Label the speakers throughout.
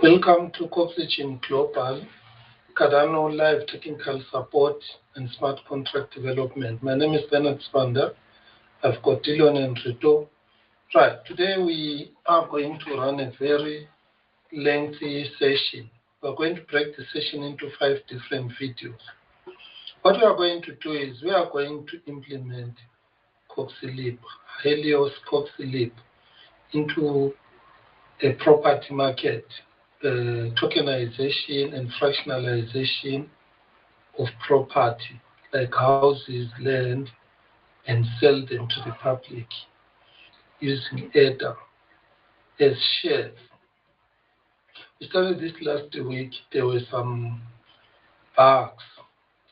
Speaker 1: Welcome to Oxygen Global, Cardano Live Technical Support and Smart Contract Development. My name is Bernard Spander. I've got Delon and Rido. Right, today we are going to run a very lengthy session. We're going to break the session into 5 different videos. What we are going to do is we are going to implement CoxyLib, Helios CoxyLib, into a property market, tokenization and fractionalization of property, like houses, land, and sell them to the public using ADA as shares. We started this last week. There were some bugs.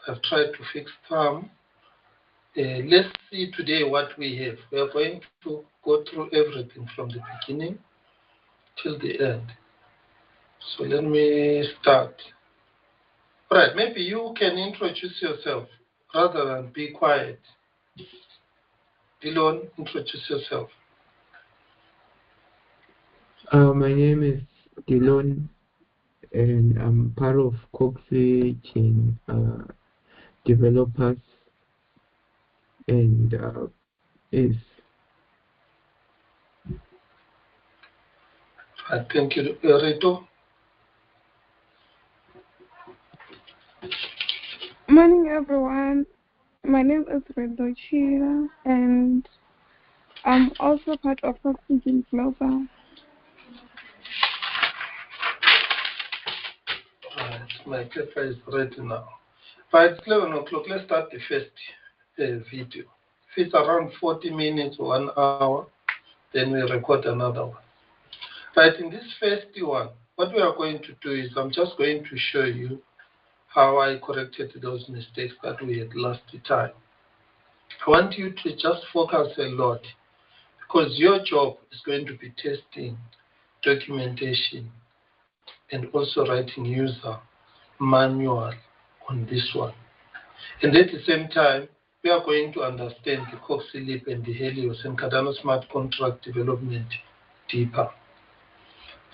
Speaker 1: I've tried to fix some. Let's see today what we have. We are going to go through everything from the beginning till the end. So let me start. All right, maybe you can introduce yourself rather than be quiet. Delon, introduce yourself.
Speaker 2: My name is Delon, and I'm part of Oxygen developers, and is
Speaker 1: Thank you, Rido.
Speaker 3: Morning, everyone. My name is Rido, and I'm also part of Oxygen Global.
Speaker 1: Right, my paper is ready now. Right, it's 11 o'clock. Let's start the first video. If it's around 40 minutes or 1 hour, then we record another one. Right, in this first one, what we are going to do is I'm just going to show you how I corrected those mistakes that we had last time. I want you to just focus a lot because your job is going to be testing, documentation, and also writing user manual on this one. And at the same time, we are going to understand the CoxyLib and the Helios and Cardano smart contract development deeper.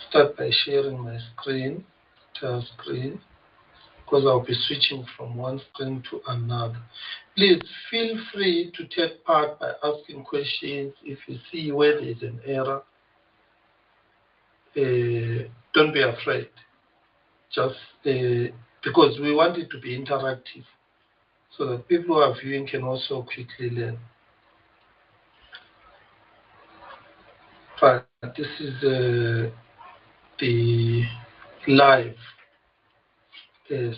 Speaker 1: Start by sharing my screen, entire screen, because I'll be switching from one screen to another. Please feel free to take part by asking questions. If you see where there is an error, don't be afraid. Just because we want it to be interactive so that people who are viewing can also quickly learn. Right, this is the live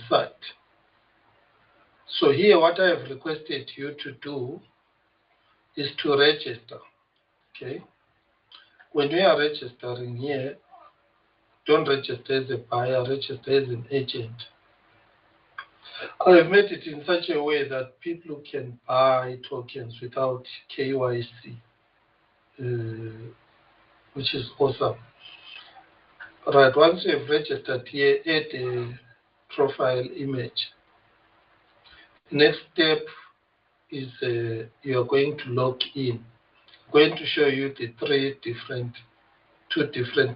Speaker 1: site. So here what I have requested you to do is to register, okay? When we are registering here, don't register as a buyer, register as an agent. I have made it in such a way that people can buy tokens without KYC, which is awesome. Right, once you have registered here, add a profile image. Next step is you are going to log in. I'm going to show you the two different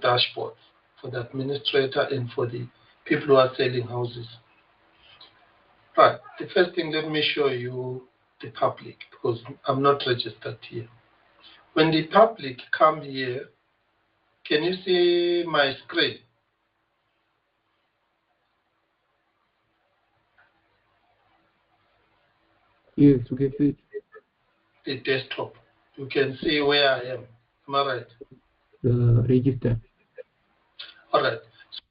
Speaker 1: dashboards for the administrator and for the people who are selling houses. Right, the first thing, let me show you the public because I'm not registered here. When the public come here, can you see my screen?
Speaker 2: yes, we can see
Speaker 1: The desktop. You can see where I am. Am I right?
Speaker 2: the register.
Speaker 1: All right.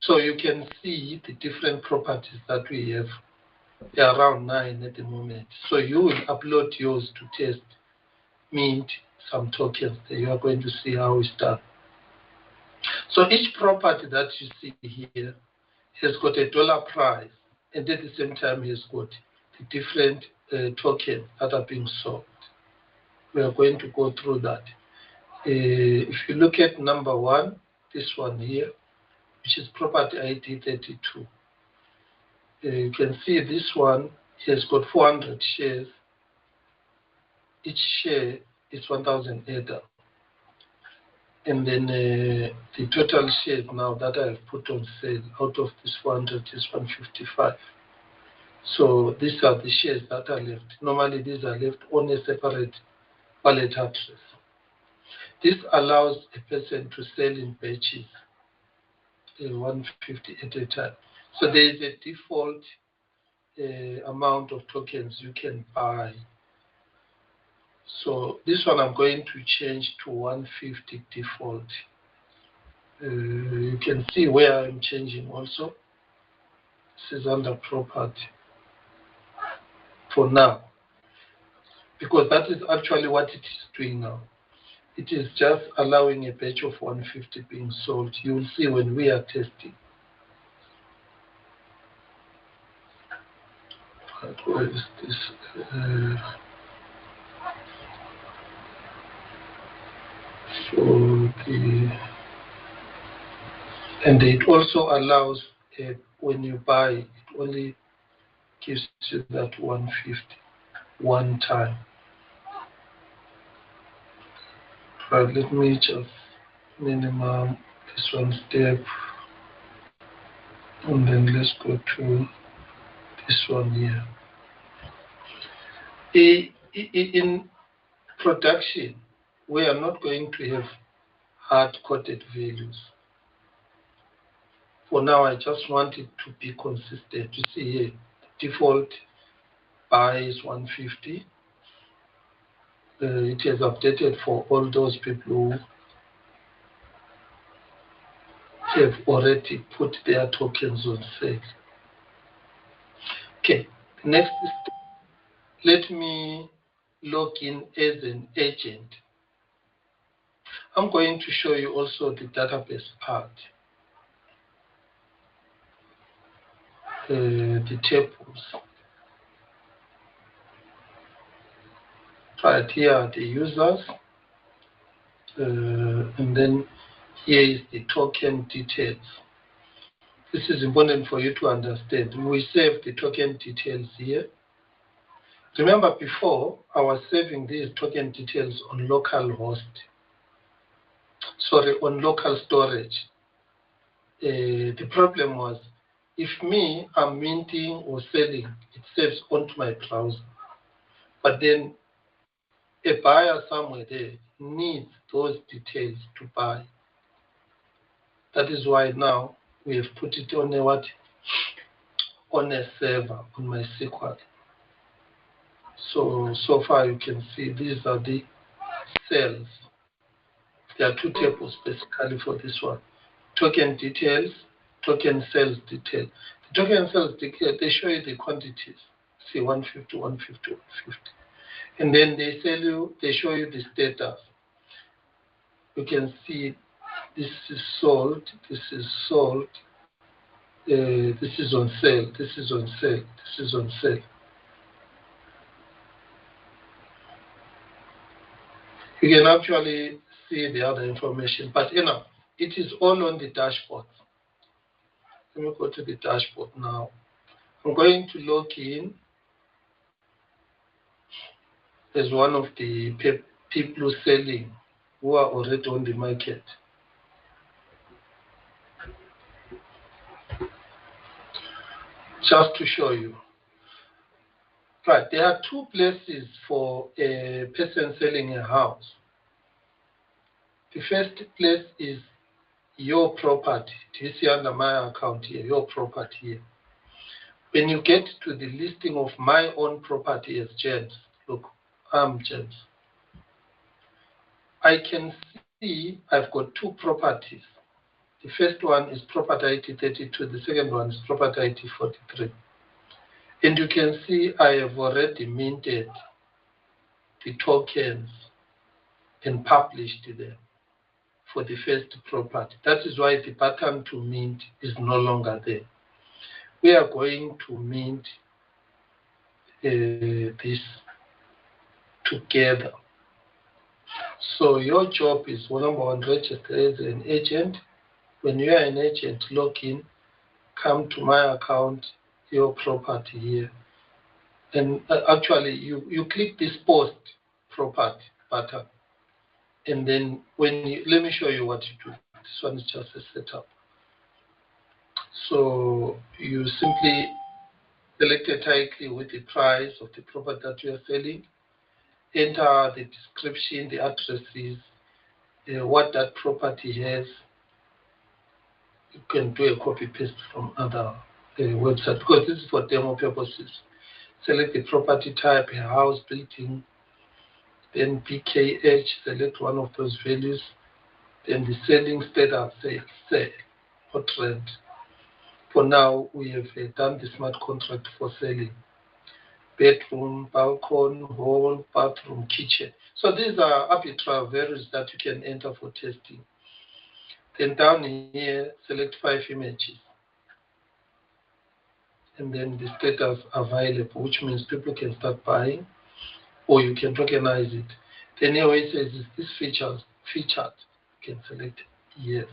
Speaker 1: So you can see the different properties that we have. There are around 9 at the moment. So you will upload yours to test, mint some tokens. You are going to see how it's done. So each property that you see here has got a dollar price, and at the same time has got the different tokens that are being sold. We are going to go through that. If you look at number 1, this one here, which is property ID 32. You can see this one has got 400 shares. Each share is 1,000 ADA. And then the total shares now that I have put on sale out of this 400 is 155. So these are the shares that are left. Normally these are left on a separate wallet address. This allows a person to sell in batches, 150 at a time. So there is a default amount of tokens you can buy. So this one I'm going to change to 150 default. You can see where I'm changing also. This is under property for now, because that is actually what it is doing now. It is just allowing a batch of 150 being sold. You will see when we are testing. Where is this? And it also allows when you buy, it only gives you that 150 one time. Right, let me just minimum this one step, and then let's go to this one here. In production, we are not going to have hard-coded values. For now, I just want it to be consistent. You see here, default buy is 150. It is updated for all those people who have already put their tokens on sale. Okay, next step, let me log in as an agent. I'm going to show you also the database part, the tables. Right here are the users, and then here is the token details. This is important for you to understand. We save the token details here. Remember before, I was saving these token details on local local storage. The problem was, if I'm minting or selling, it saves onto my browser. But then a buyer somewhere there needs those details to buy. That is why now we have put it on a server on my SQL. So far you can see these are the cells. There are two tables basically for this one. Token details, token sales detail. The token sales detail, they show you the quantities. See 150, 150, 150. And then they show you the status. You can see this is sold, this is sold, this is on sale, this is on sale, this is on sale. You can actually see the other information, but it is all on the dashboard. Let me go to the dashboard now. I'm going to log in as one of the people selling who are already on the market. Just to show you. Right, there are two places for a person selling a house. The first place is your property. Do you see under my account here, your property here? When you get to the listing of my own property as James, look, I'm James. I can see I've got two properties. The first one is property ID 32, the second one is property ID 43. And you can see I have already minted the tokens and published them for the first property. That is why the button to mint is no longer there. We are going to mint this together. So your job is, number one, register as an agent. When you are an agent, log in, come to my account, your property here. And actually, you click this post property button. And then let me show you what you do. This one is just a setup. So you simply select a title with the price of the property that you are selling, enter the description, the addresses, what that property has. You can do a copy paste from other websites because this is for demo purposes. Select the property type, a house, building, then PKH, select one of those values, then the selling status, say sell or trend. For now, we have done the smart contract for selling. Bedroom, balcony, hall, bathroom, kitchen. So these are arbitrary values that you can enter for testing. Then down here, select 5 images. And then the status available, which means people can start buying, or you can tokenize it. Then here it says, is this featured? You can select yes.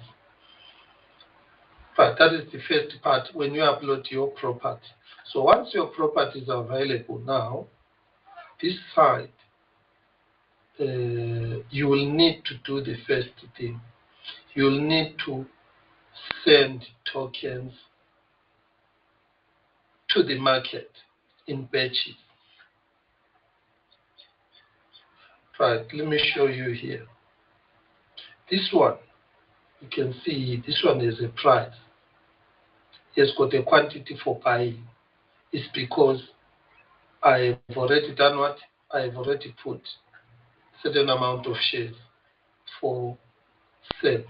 Speaker 1: But that is the first part when you upload your property. So once your property is available now, this side, you will need to do the first thing. You will need to send tokens to the market in batches. Right, let me show you here. This one, you can see this one is a price. It's got a quantity for buying. It's because I have already done what? I have already put certain amount of shares for sale.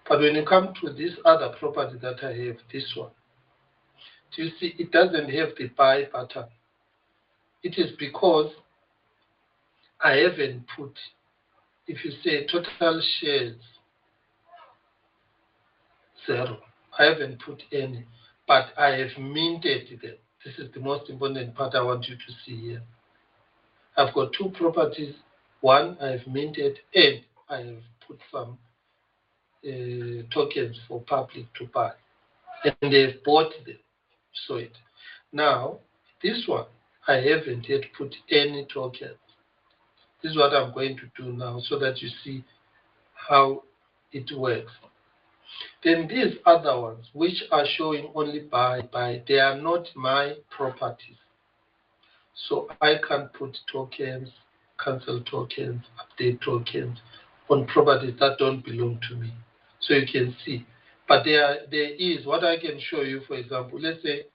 Speaker 1: But when you come to this other property that I have, this one, do you see it doesn't have the buy button? It is because I haven't put, if you say total shares 0, I haven't put any, but I have minted them. This is the most important part I want you to see here. I've got 2 properties. One I have minted, and I have put some tokens for public to buy, and they've bought them. So it now this one I haven't yet put any tokens. This is what I'm going to do now so that you see how it works. Then these other ones which are showing only buy, they are not my properties. So I can put tokens, cancel tokens, update tokens on properties that don't belong to me. So you can see. But there is what I can show you, for example, let's say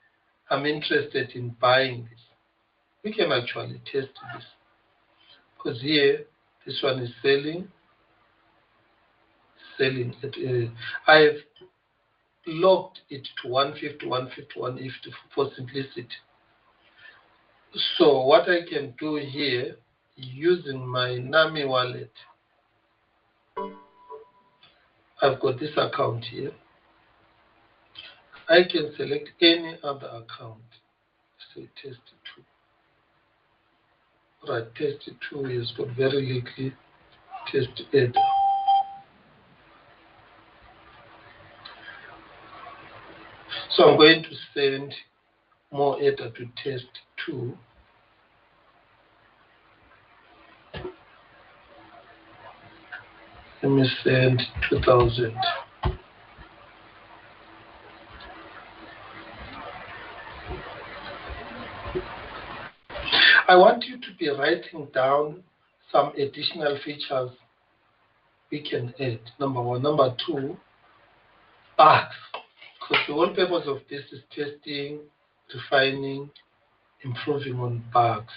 Speaker 1: I'm interested in buying this. We can actually test this. Because here, this one is selling. I have logged it to 150, 150, 150 for simplicity. So what I can do here, using my NAMI wallet, I've got this account here. I can select any other account. Say test2. Right, test2 has got very little test add. So I'm going to send more data to test2. Let me send 2,000. I want you to be writing down some additional features we can add. Number 1. Number 2, bugs. Because the whole purpose of this is testing, refining, improving on bugs.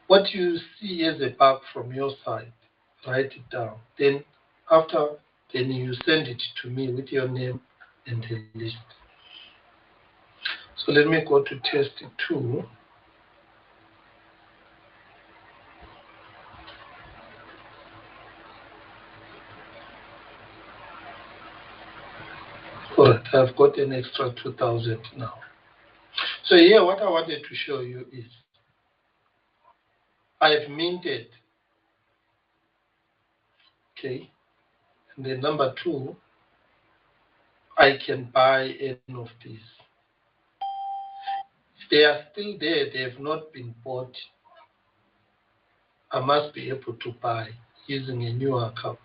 Speaker 1: What you see as a bug from your side, write it down. Then you send it to me with your name and the list. So let me go to test 2. All right, I've got an extra 2,000 now. So here what I wanted to show you is I've minted, okay, and then number 2, I can buy any of these. If they are still there, they have not been bought, I must be able to buy. using a new account.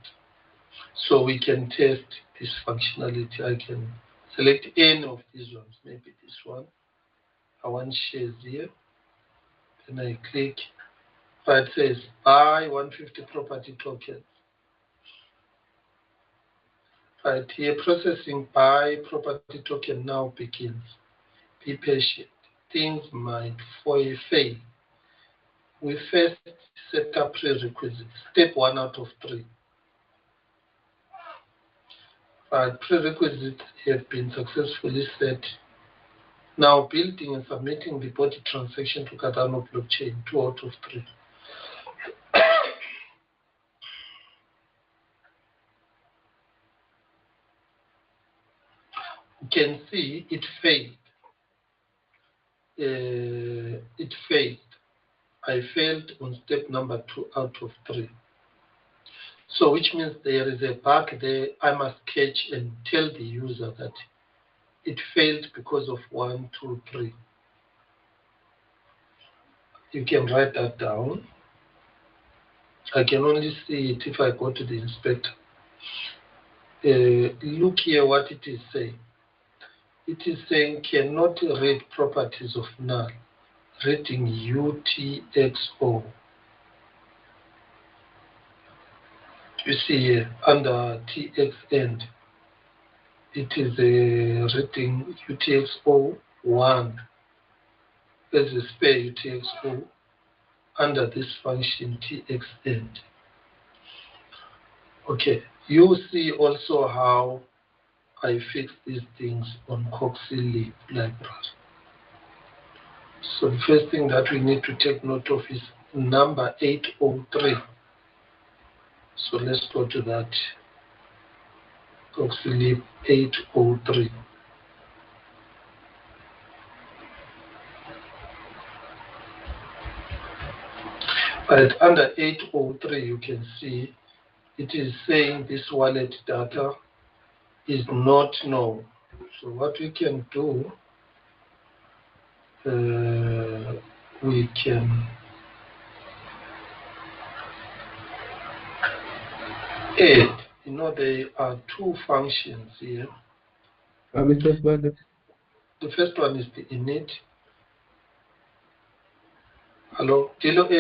Speaker 1: So we can test this functionality. I can select any of these ones, maybe this one. I want shares here. Then I click, right, it says buy 150 property tokens. Right here, processing buy property token now begins. Be patient. Things might fail. We first set up prerequisites. Step 1 out of 3. Right, prerequisites have been successfully set. Now building and submitting the body transaction to Cardano blockchain, 2 out of 3. You can see it failed. It failed. I failed on step number 2 out of 3. So which means there is a bug there. I must catch and tell the user that it failed because of 1, 2, 3. You can write that down. I can only see it if I go to the inspector. Look here what it is saying. It is saying cannot read properties of null. Reading UTXO. You see here under TX end, it is a reading UTXO 1. There's a spare UTXO under this function TX end. Okay, you see also how I fix these things on Coxie library. So the first thing that we need to take note of is number 803. So let's go to that. Coxie 803. Right, under 803 you can see it is saying this wallet data is not known. So what we can do, we can add. You know, there are 2 functions here.
Speaker 2: Mr. Banda.
Speaker 1: The first one is the init. Hello, Delon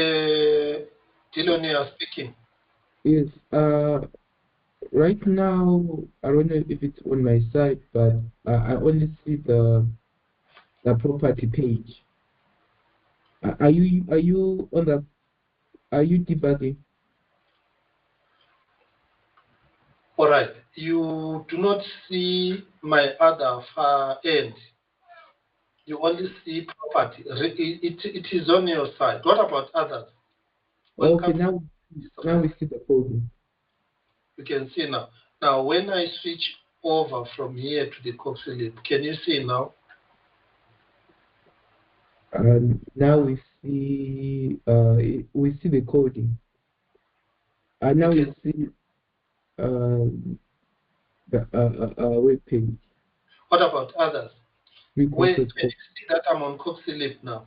Speaker 1: speaking.
Speaker 2: Yes. Right now, I don't know if it's on my side, but I only see the property page. Are you on the? Are you debugging?
Speaker 1: All right, you do not see my other far end. You only see property. It is on your side. What about others?
Speaker 2: Okay,
Speaker 1: Welcome.
Speaker 2: now we see the coding.
Speaker 1: You can see now. Now, when I switch over from here to the Coxie, can you see now?
Speaker 2: Now we see the coding. Now we see the web page.
Speaker 1: What about others? Where can you
Speaker 2: Requested
Speaker 1: see that I'm on Coxie now?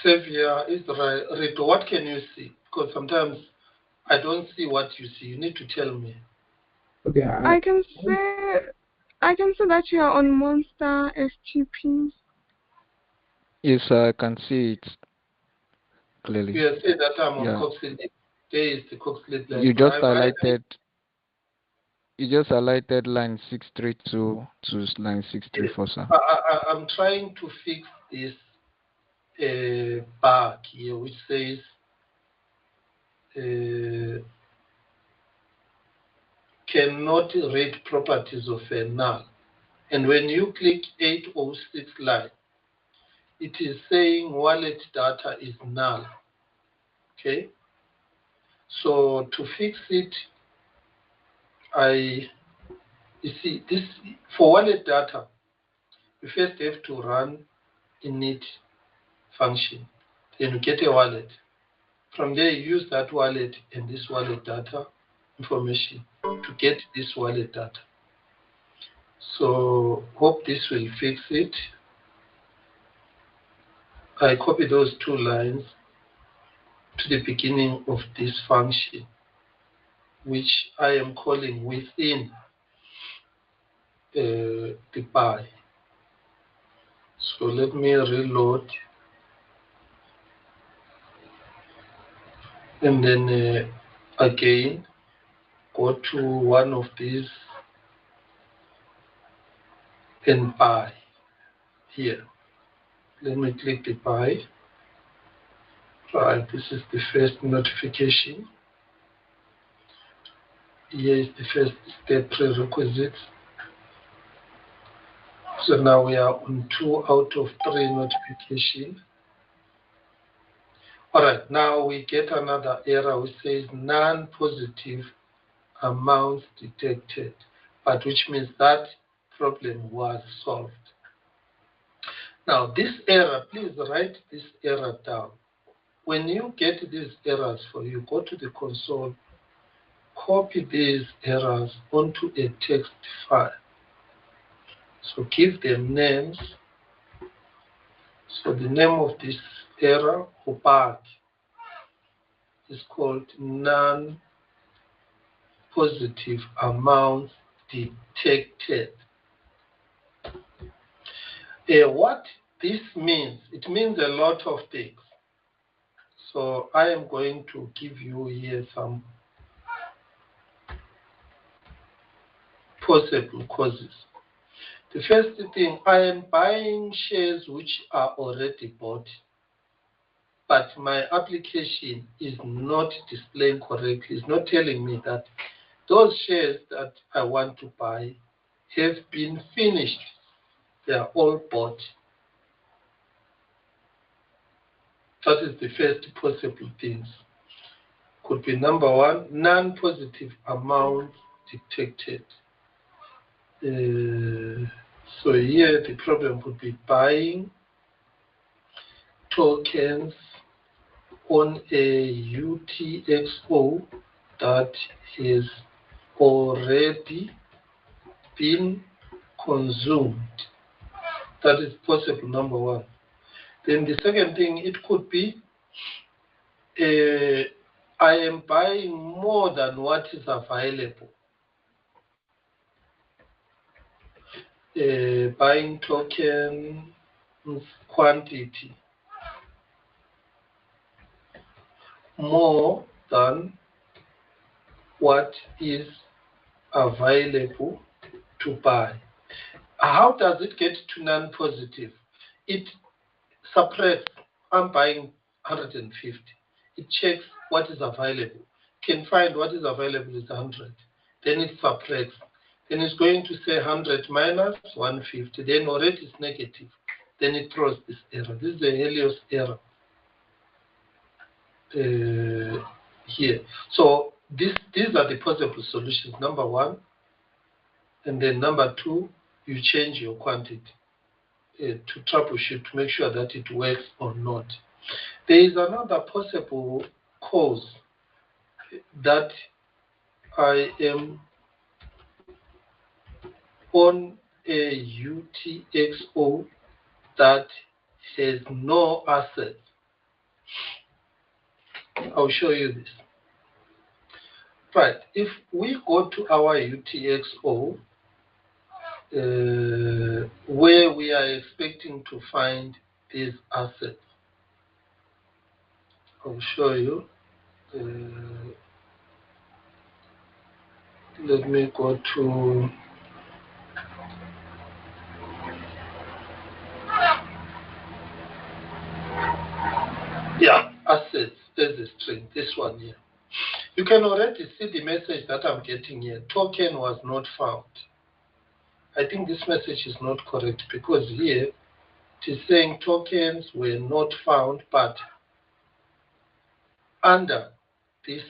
Speaker 1: Xavier, Israel, Rido, what can you see? Because sometimes I don't see what you see. You need to tell me.
Speaker 2: Okay,
Speaker 3: I can see that you are on Monster SGP.
Speaker 4: Yes, I can see it clearly.
Speaker 1: You have said that I'm on
Speaker 4: Yeah.
Speaker 1: Coxie. There is the Coxie
Speaker 4: You just
Speaker 1: library.
Speaker 4: highlighted line 632 to line 634, sir.
Speaker 1: I'm trying to fix this bug here, which says cannot read properties of a null. And when you click 806 line, it is saying wallet data is null. Okay? So to fix it, you see, this for wallet data, you first have to run init function. Then you get a wallet. From there, you use that wallet and this wallet data information to get this wallet data. So hope this will fix it. I copy those two lines to the beginning of this function, which I am calling within the pi. So let me reload, and then again go to one of these and pi here. Let me click the pi. Right, this is the first notification. Here is the first step prerequisites. So now we are on 2 out of 3 notification. All right, now we get another error which says non-positive amounts detected, but which means that problem was solved. Now this error, please write this error down. When you get these errors for you, go to the console, copy these errors onto a text file. So give them names. So the name of this error or bug is called non-positive amounts detected. What this means, it means a lot of things. So I am going to give you here some possible causes. The first thing, I am buying shares which are already bought, but my application is not displaying correctly. It's not telling me that those shares that I want to buy have been finished. They are all bought. That is the first possible things. Could be number one, non-positive amount detected. So here the problem would be buying tokens on a UTXO that has already been consumed. That is possible number one. Then the second thing, it could be I am buying more than what is available. Buying token quantity more than what is available to buy. How does it get to non-positive? It subtracts. I'm buying 150. It checks what is available. Can find what is available is 100. Then it subtracts. Then it's going to say 100 minus 150. Then already it's negative. Then it throws this error. This is the Helios error here. So these are the possible solutions. Number one, and then number two, you change your quantity to troubleshoot to make sure that it works or not. There is another possible cause that I am on a UTXO that has no assets. I'll show you this. Right, if we go to our UTXO, where we are expecting to find these assets, I'll show you. Let me go to assets as a string, this one here. You can already see the message that I'm getting here. Token was not found. I think this message is not correct because here it is saying tokens were not found, but under this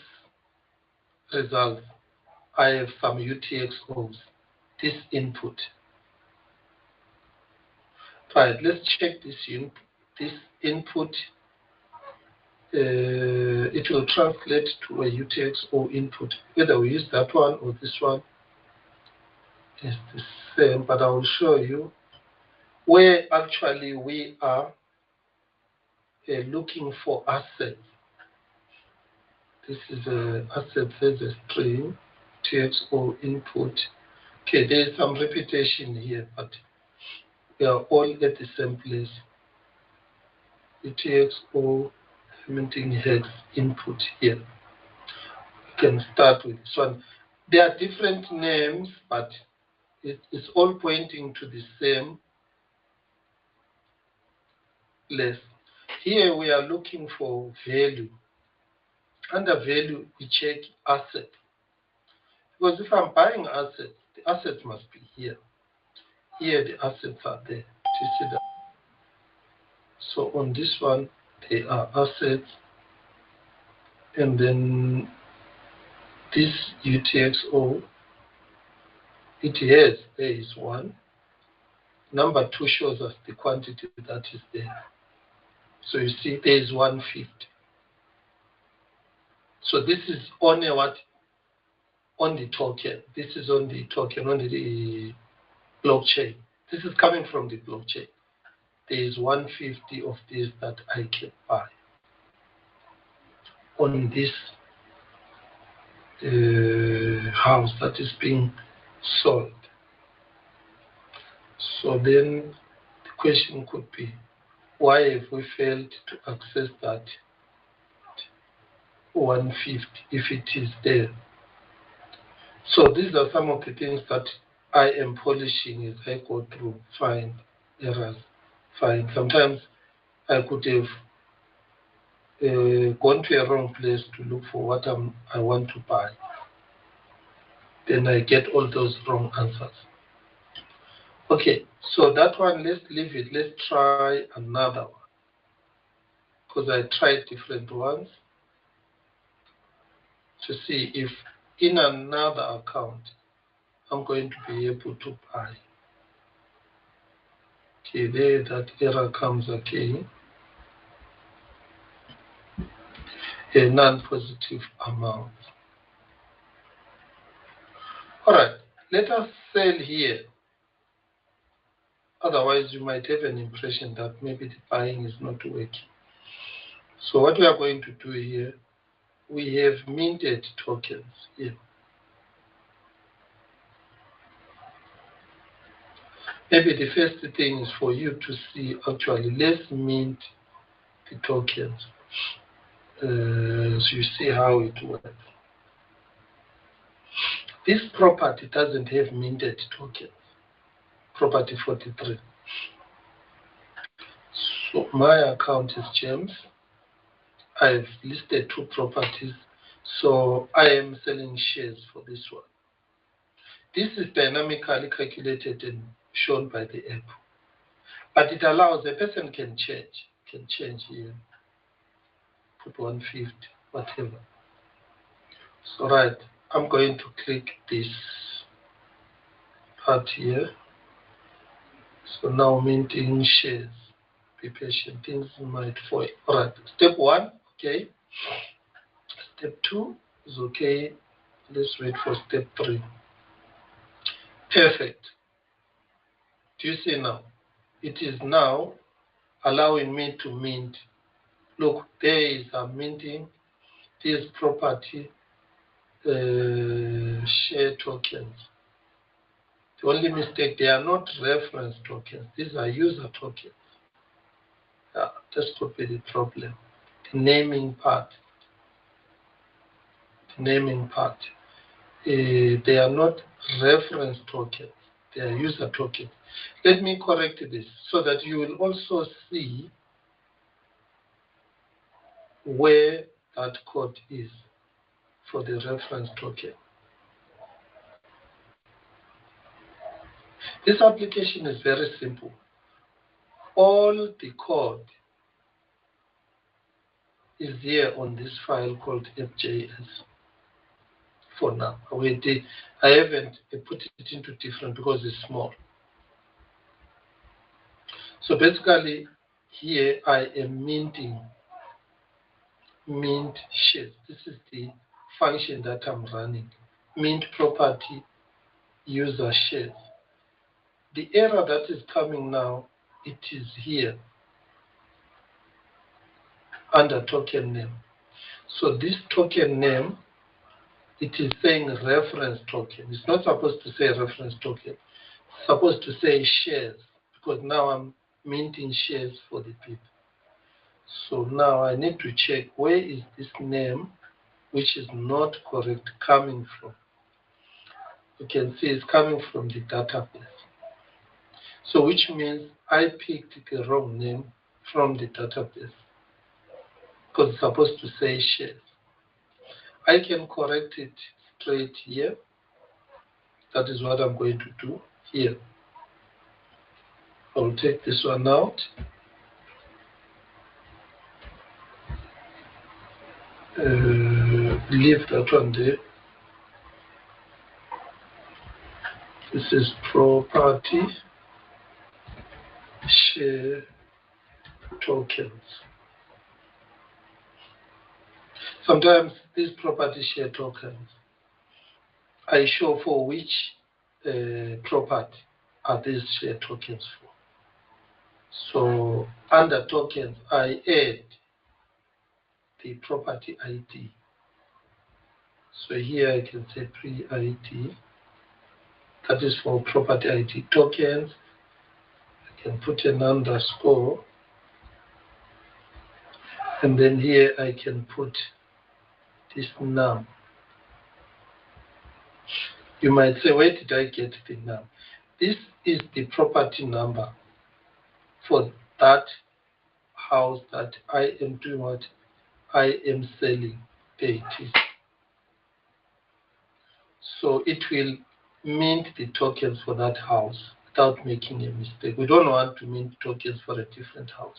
Speaker 1: result, I have some UTXOs, this input. Right, let's check this input. It will translate to a UTXO input, whether we use that one or this one. is the same, but I will show you where actually we are looking for assets. This is a asset as a string, TXO input. Okay, there is some repetition here, but we are all at the same place. The TXO minting hex input here. We can start with this one. There are different names, but it's all pointing to the same place. Here we are looking for value. Under value, we check asset. Because if I'm buying assets, the assets must be here. Here the assets are there. Do you see that? So on this one, they are assets. And then this UTXO, there is one. Number 2 shows us the quantity that is there. So you see there is 150. So this is only what? On the token. This is on the token, on the blockchain. This is coming from the blockchain. There is 150 of this that I can buy on this house that is being sold. So then the question could be, why have we failed to access that 150 if it is there? So these are some of the things that I am polishing as I go through, find errors, find. Sometimes I could have gone to a wrong place to look for what I want to buy. Then I get all those wrong answers. Okay, so that one, let's leave it. Let's try another one. Because I tried different ones to see if in another account I'm going to be able to buy. Okay, there that error comes again. A non-positive amount. All right, let us sell here. Otherwise, you might have an impression that maybe the buying is not working. So what we are going to do here, we have minted tokens here. Maybe the first thing is for you to see, actually, let's mint the tokens. So you see how it works. This property doesn't have minted tokens. Property 43. So my account is James. I've listed 2 properties. So I am selling shares for this one. This is dynamically calculated and shown by the app. But it allows a person can change here. Put 150, whatever. So right, I'm going to click this part here. So now minting shares. Be patient, things might fall. All right, step 1, okay. Step 2 is okay. Let's wait for step 3. Perfect. Do you see now? It is now allowing me to mint. Look, there is a minting this property share tokens. The only mistake, they are not reference tokens. These are user tokens. This could be the problem. The naming part. They are not reference tokens. They are user tokens. Let me correct this so that you will also see where that code is for the reference token. This application is very simple. All the code is here on this file called app.js for now. I haven't put it into different because it's small. So basically, here I am minting mint shares. This is the function that I'm running. Mint property user shares. The error that is coming now, it is here under token name. So this token name, it is saying reference token. It's not supposed to say reference token. It's supposed to say shares, because now I'm minting shares for the people. So now I need to check where is this name, which is not correct, coming from. You can see it's coming from the database. So which means I picked the wrong name from the database, because it's supposed to say shares. I can correct it straight here. That is what I'm going to do here. I'll take this one out. Leave that one there. This is property share tokens. Sometimes these property share tokens, I show for which property are these share tokens for. So under tokens, I add the property ID. So here I can say pre-ID. That is for property ID tokens. I can put an underscore. And then here I can put this num. You might say, where did I get the num? This is the property number for that house that I am doing what I am selling. There it is. So it will mint the tokens for that house without making a mistake. We don't want to mint tokens for a different house.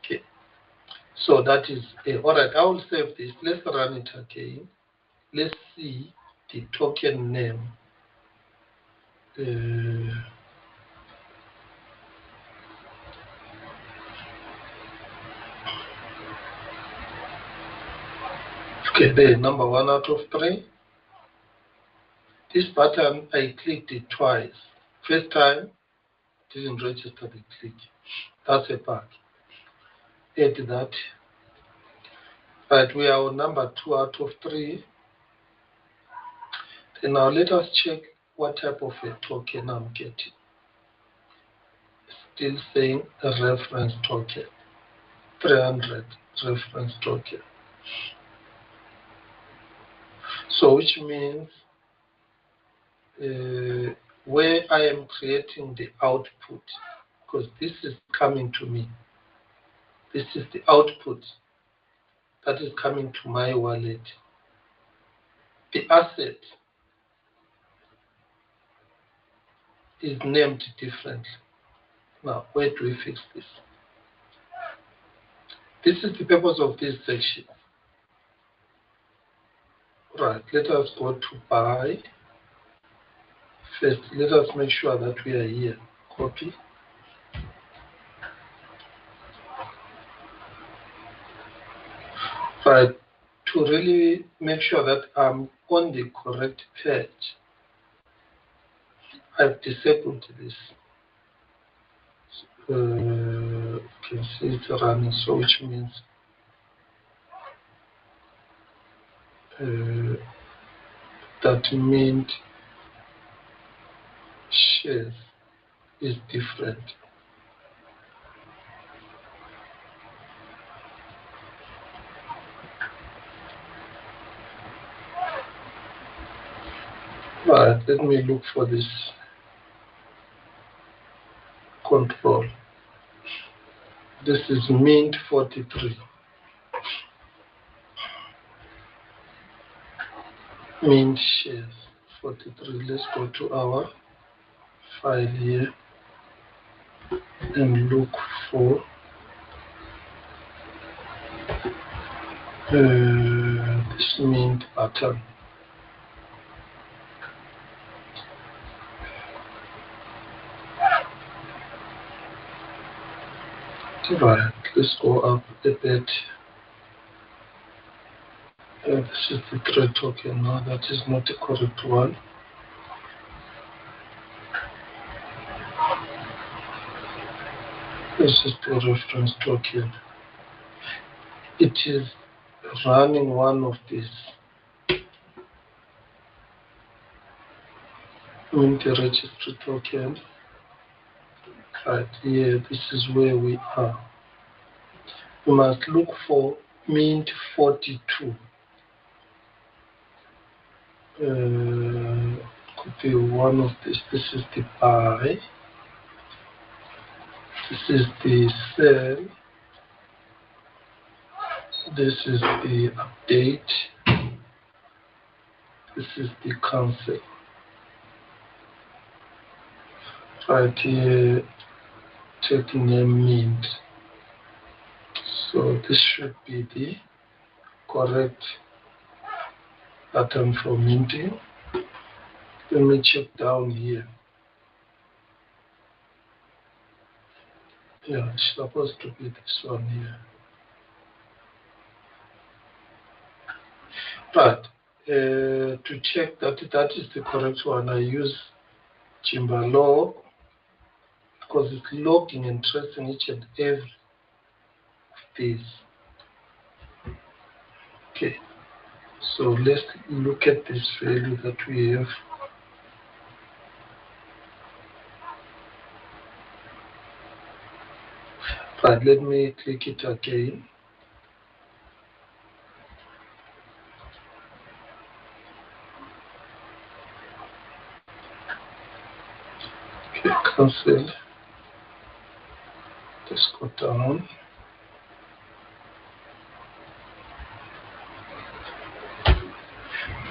Speaker 1: Okay. So that is all right. I will save this. Let's run it again. Let's see the token name. Okay, there, number 1 out of 3. This button, I clicked it twice. First time, didn't register the click. That's a bug. Add that. Right, we are on number 2 out of 3. Then now let us check what type of a token I'm getting. Still saying a reference token. 300 reference token. So which means where I am creating the output, because this is coming to me. This is the output that is coming to my wallet. The asset is named differently. Now, where do we fix this? This is the purpose of this section. Right, let us go to buy. First, let us make sure that we are here. Copy. Right, to really make sure that I'm on the correct page, I've disabled this. You can see it's running, so which means that mint shares is different. Right, let me look for this control. This is mint 43. Mint shares 43. Let's go to our file here and look for this mint button. Right, let's go up a bit. This is the thread token. No, that is not the correct one. This is the reference token. It is running one of these mint registry token. Right here, this is where we are. We must look for mint 42. Could be one of these. This is the buy. This is the sell. This is the update. This is the cancel. Right here, taking name mint. So this should be the correct pattern for minting. Let me check down here. Yeah, it's supposed to be this one here. Right. To check that that is the correct one, I use Jimbalo because it's logging and tracing each and every of these. Okay. So let's look at this value that we have. Right, let me click it again. Okay, cancel. Let's go down.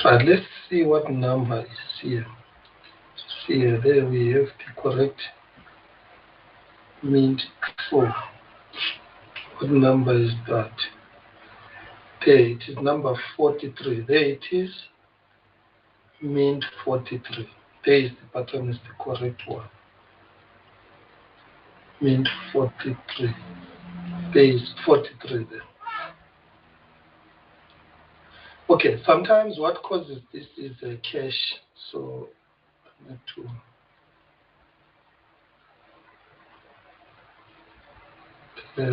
Speaker 1: Right, let's see what number is here. Here, there we have the correct mint 4. What number is that? There it is, number 43. There it is, mint 43. There is the pattern, is the correct one. Mint 43. There is 43 there. Okay, sometimes what causes this is a cache. So I need to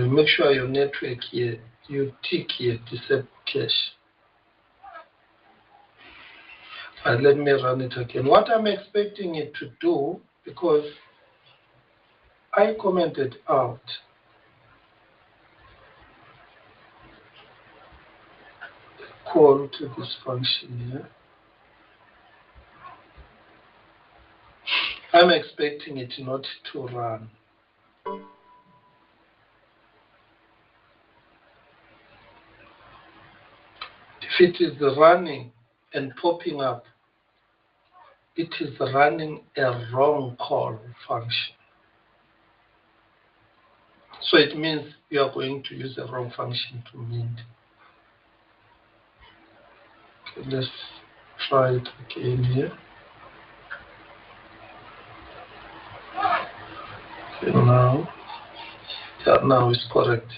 Speaker 1: make sure your network here, you tick here, disable cache. And let me run it again. What I'm expecting it to do, because I commented out call to this function here. I'm expecting it not to run. If it is running and popping up, it is running a wrong call function. So it means you are going to use a wrong function to mint. Okay, let's try it again here. Okay, now it's correct.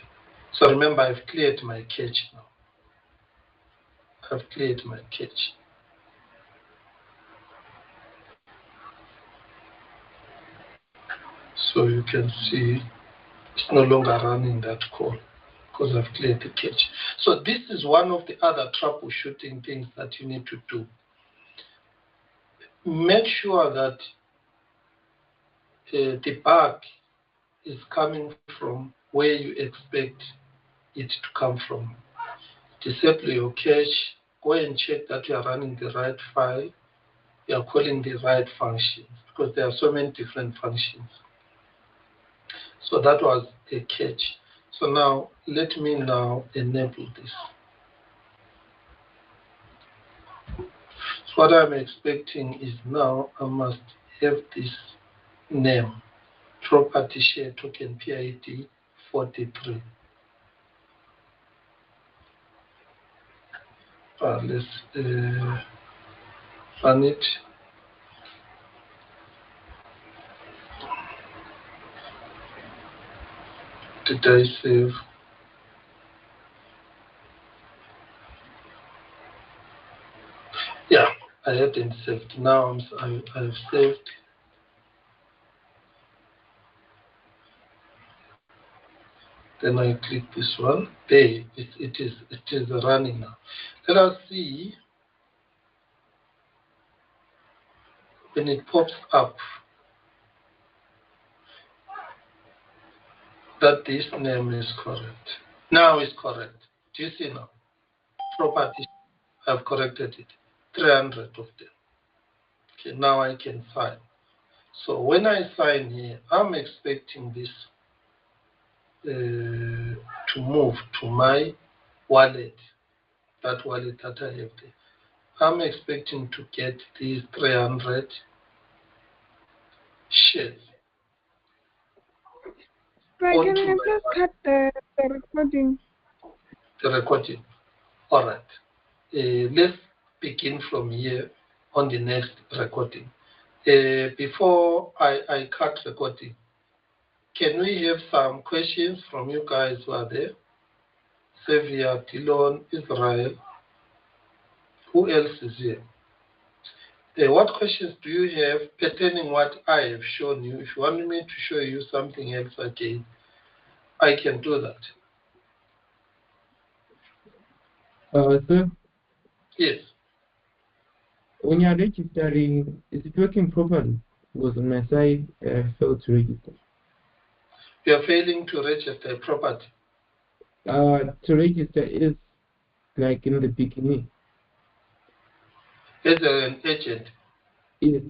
Speaker 1: So remember, I've cleared my cache now. I've cleared my cache. So you can see it's no longer running that call because I've cleared the cache. So this is one of the other troubleshooting things that you need to do. Make sure that the bug is coming from where you expect it to come from. Disable your cache, go and check that you are running the right file, you are calling the right functions, because there are so many different functions. So that was a cache. So now, let me now enable this. So what I'm expecting is now I must have this name, property share token PID 43. Let's run it. Did I save? Yeah, I hadn't saved. Now I've saved. Then I click this one. There, it is running now. Let us see when it pops up that this name is correct. Now it's correct. Do you see now? Properties, I've corrected it. 300 of them. Okay, now I can sign. So when I sign here, I'm expecting this to move to my wallet, that wallet that I have there. I'm expecting to get these 300 shares
Speaker 3: Like,
Speaker 1: onto
Speaker 3: can you
Speaker 1: my
Speaker 3: just
Speaker 1: wallet.
Speaker 3: cut the recording?
Speaker 1: The recording. All right. Let's begin from here on the next recording. Before I cut recording, can we have some questions from you guys who are there? Xavier, Delon, Israel. Who else is here? What questions do you have pertaining what I have shown you? If you want me to show you something else again, I can do that.
Speaker 2: Sir,
Speaker 1: Yes.
Speaker 2: when you're registering, is it working properly? Because on my side, I failed to register.
Speaker 1: You are failing to register a property.
Speaker 2: To register is like in the beginning.
Speaker 1: As an agent,
Speaker 2: Yes.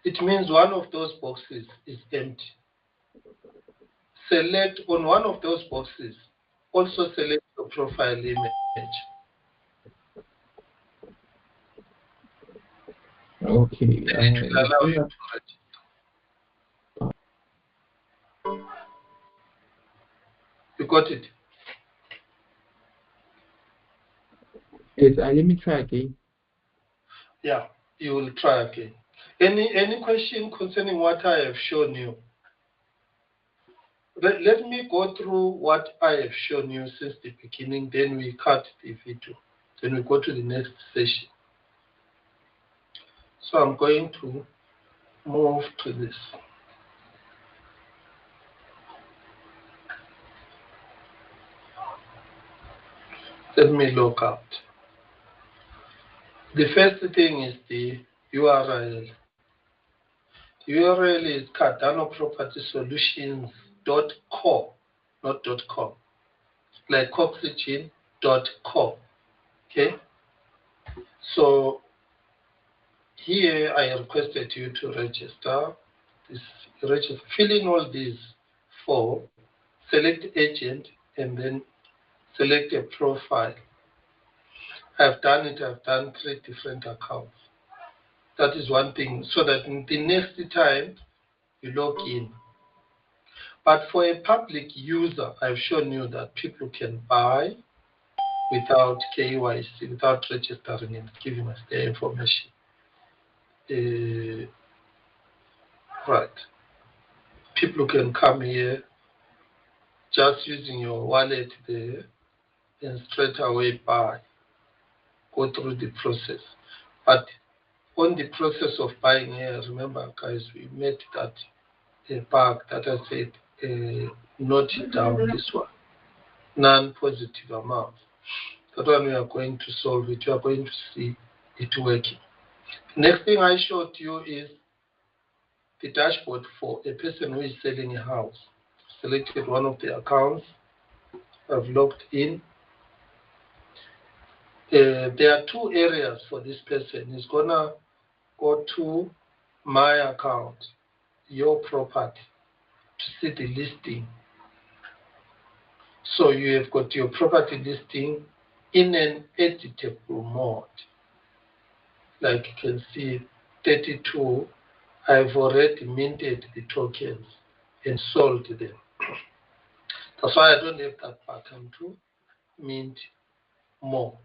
Speaker 1: it means one of those boxes is empty. Select on one of those boxes. Also select your profile image.
Speaker 2: Okay.
Speaker 1: Then it will
Speaker 2: It's
Speaker 1: allow
Speaker 2: still
Speaker 1: you
Speaker 2: not,
Speaker 1: to register. You got it?
Speaker 2: yes, let me try again.
Speaker 1: Yeah, you will try again. Any question concerning what I have shown you? Let me go through what I have shown you since the beginning, then we cut the video. Then we go to the next session. So I'm going to move to this. Let me log out. The first thing is the URL. The URL is cardanopropertysolutions.co, not .com, like oxygen.co. Okay? So here I requested you to register. Fill in all these four, select agent, and then select a profile. I've done it. I've done 3 different accounts. That is one thing, so that in the next time you log in. But for a public user, I've shown you that people can buy without KYC, without registering and giving us their information. Right. People can come here just using your wallet there and straight away buy, go through the process. But on the process of buying here, remember guys, we made that bug that I said, note it down, this one, non-positive amount. That one we are going to solve it. You are going to see it working. Next thing I showed you is the dashboard for a person who is selling a house. Selected one of the accounts. I've logged in. There are 2 areas for this person. He's gonna go to my account, your property, to see the listing. So you have got your property listing in an editable mode. Like you can see 32, I've already minted the tokens and sold them. That's why I don't have that button to mint more.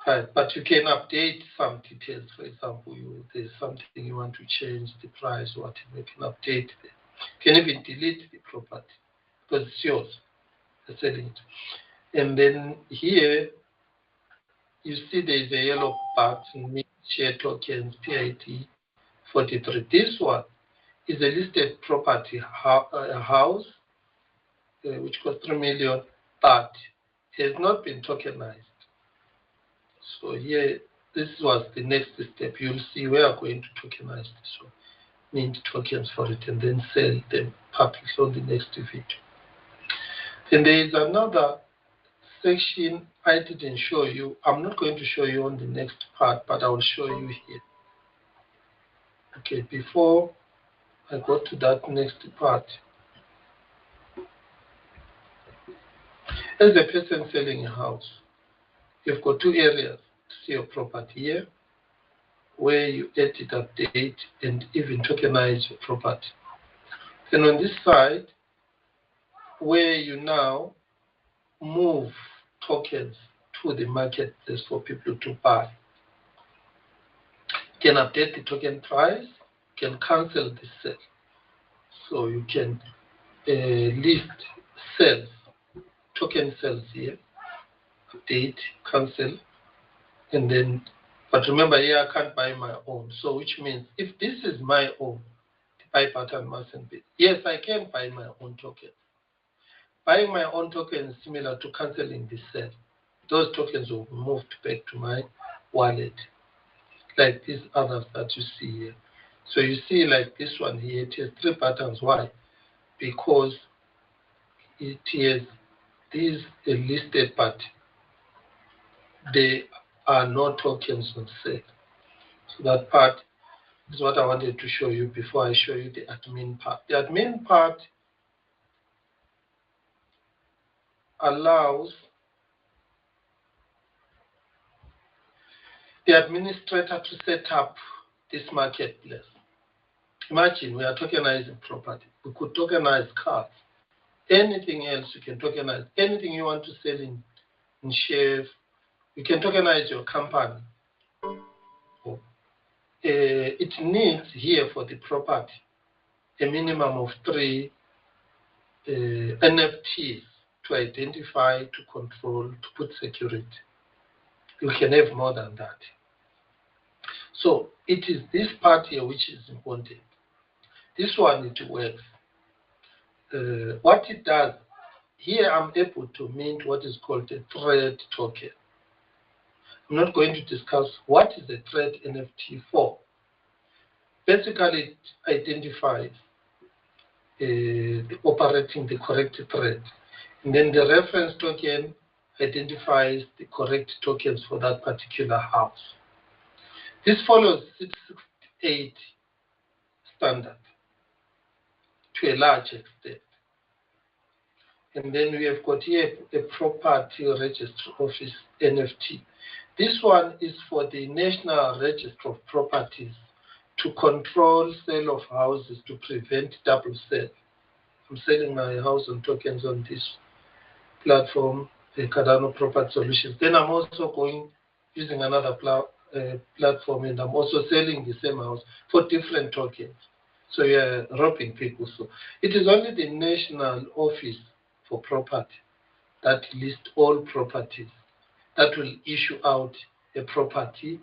Speaker 1: Right, but you can update some details. For example, there's something you want to change, the price, whatever, you can update them. You can even delete the property because it's yours. You're selling it. And then here, you see there's a yellow button, mint share tokens, PID 43. This one is a listed property, a house, which cost 3 million, but has not been tokenized. So here, this was the next step. You'll see we are going to tokenize this one, mint tokens for it, and then sell them publicly on the next video. Then there is another section I didn't show you. I'm not going to show you on the next part, but I will show you here. Okay, before I go to that next part, as a person selling a house, you've got two areas to see your property here, where you edit, update, and even tokenize your property. Then on this side, where you now move tokens to the marketplace for people to buy. You can update the token price, you can cancel the sale. So you can list sales, token sales here, update, cancel, and then, but remember here I can't buy my own. So which means if this is my own, the buy button mustn't be. Yes, I can buy my own token. Buying my own token is similar to canceling the sale. Those tokens will be moved back to my wallet, like these others that you see here. So you see like this one here, it has 3 buttons. Why? Because it has these listed, but there are no tokens on sale. So that part is what I wanted to show you before I show you the admin part. The admin part allows the administrator to set up this marketplace. Imagine we are tokenizing property. We could tokenize cars. Anything else you can tokenize. Anything you want to sell in shares, you can tokenize your company. It needs here for the property a minimum of 3 NFTs to identify, to control, to put security. You can have more than that. So it is this part here which is important. This one, it works. What it does, here I'm able to mint what is called a thread token. I'm not going to discuss what is a thread NFT for. Basically, it identifies operating the correct thread. And then the reference token identifies the correct tokens for that particular house. This follows 668 standard to a large extent. And then we have got here a property registry office NFT. This one is for the National Register of Properties to control sale of houses to prevent double sale. I'm selling my house on tokens on this platform, the Cardano Property Solutions. Then I'm also using another platform, and I'm also selling the same house for different tokens. So you're robbing people. So it is only the National Office for Property that lists all properties that will issue out a property,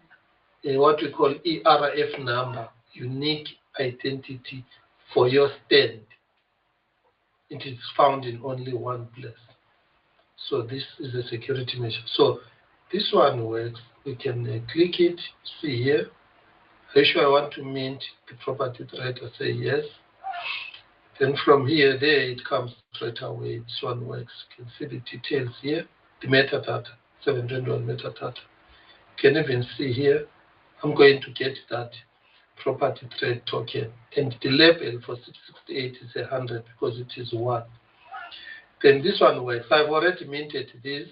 Speaker 1: what we call ERF number, unique identity for your stand. It is found in only one place. So this is a security measure. So this one works. We can click it, see here. Are you sure I want to mint the property thread? I say yes. Then from here, there it comes straight away. This one works. You can see the details here, the metadata, 721 metadata. You can even see here, I'm going to get that property thread token. And the label for 668 is 100 because it is 1. Then this one works. I've already minted this.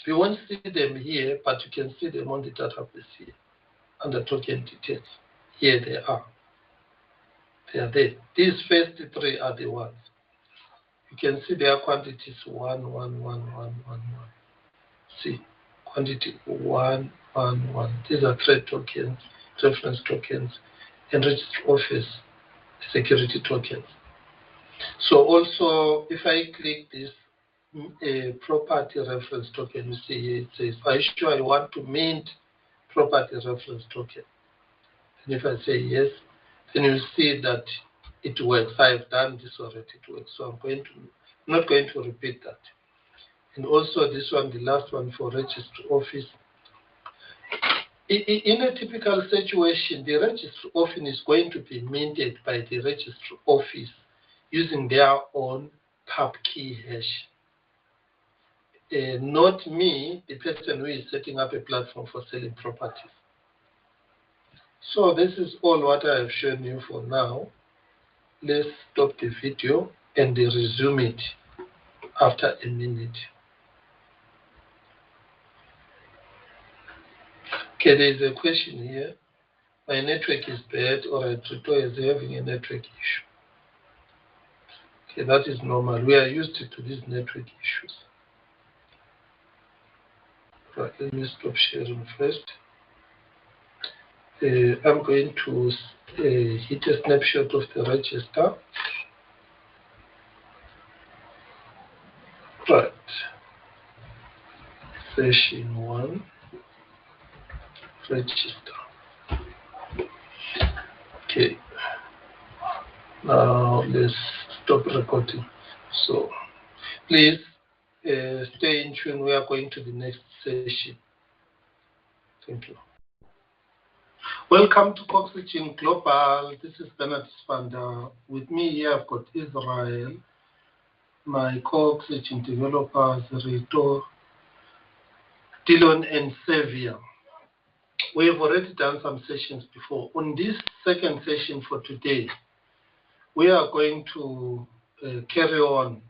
Speaker 1: You won't see them here, but you can see them on the database here under token details. Here they are. They are there. These first 3 are the ones. You can see their quantities 1, 1, 1, 1, 1, 1. See, quantity 1, 1, 1. These are thread tokens, reference tokens, and register office security tokens. So also, if I click this property reference token, you see here it says, are you sure I want to mint property reference token? And if I say yes, then you see that it works. I've done this already, it works. So I'm going to I'm not going to repeat that. And also this one, the last one for registry office. In a typical situation, the registry office is going to be minted by the registry office using their own pub key hash. Not me, the person who is setting up a platform for selling properties. So this is all what I have shown you for now. Let's stop the video and resume it after a minute. Okay, there is a question here. My network is bad, or Rido is having a network issue. Okay, that is normal. We are used to these network issues. Right, let me stop sharing first. I'm going to hit a snapshot of the register. Right. Session 1. Register. Okay. Now let's stop recording. So please stay in tune. We are going to the next session. Thank you. Welcome to Oxygen Global. This is Bernard Spanda. With me here I've got Israel, my co-oxygen developers, Rido, Delon, and Xavier. We have already done some sessions before. On this second session for today, we are going to carry on.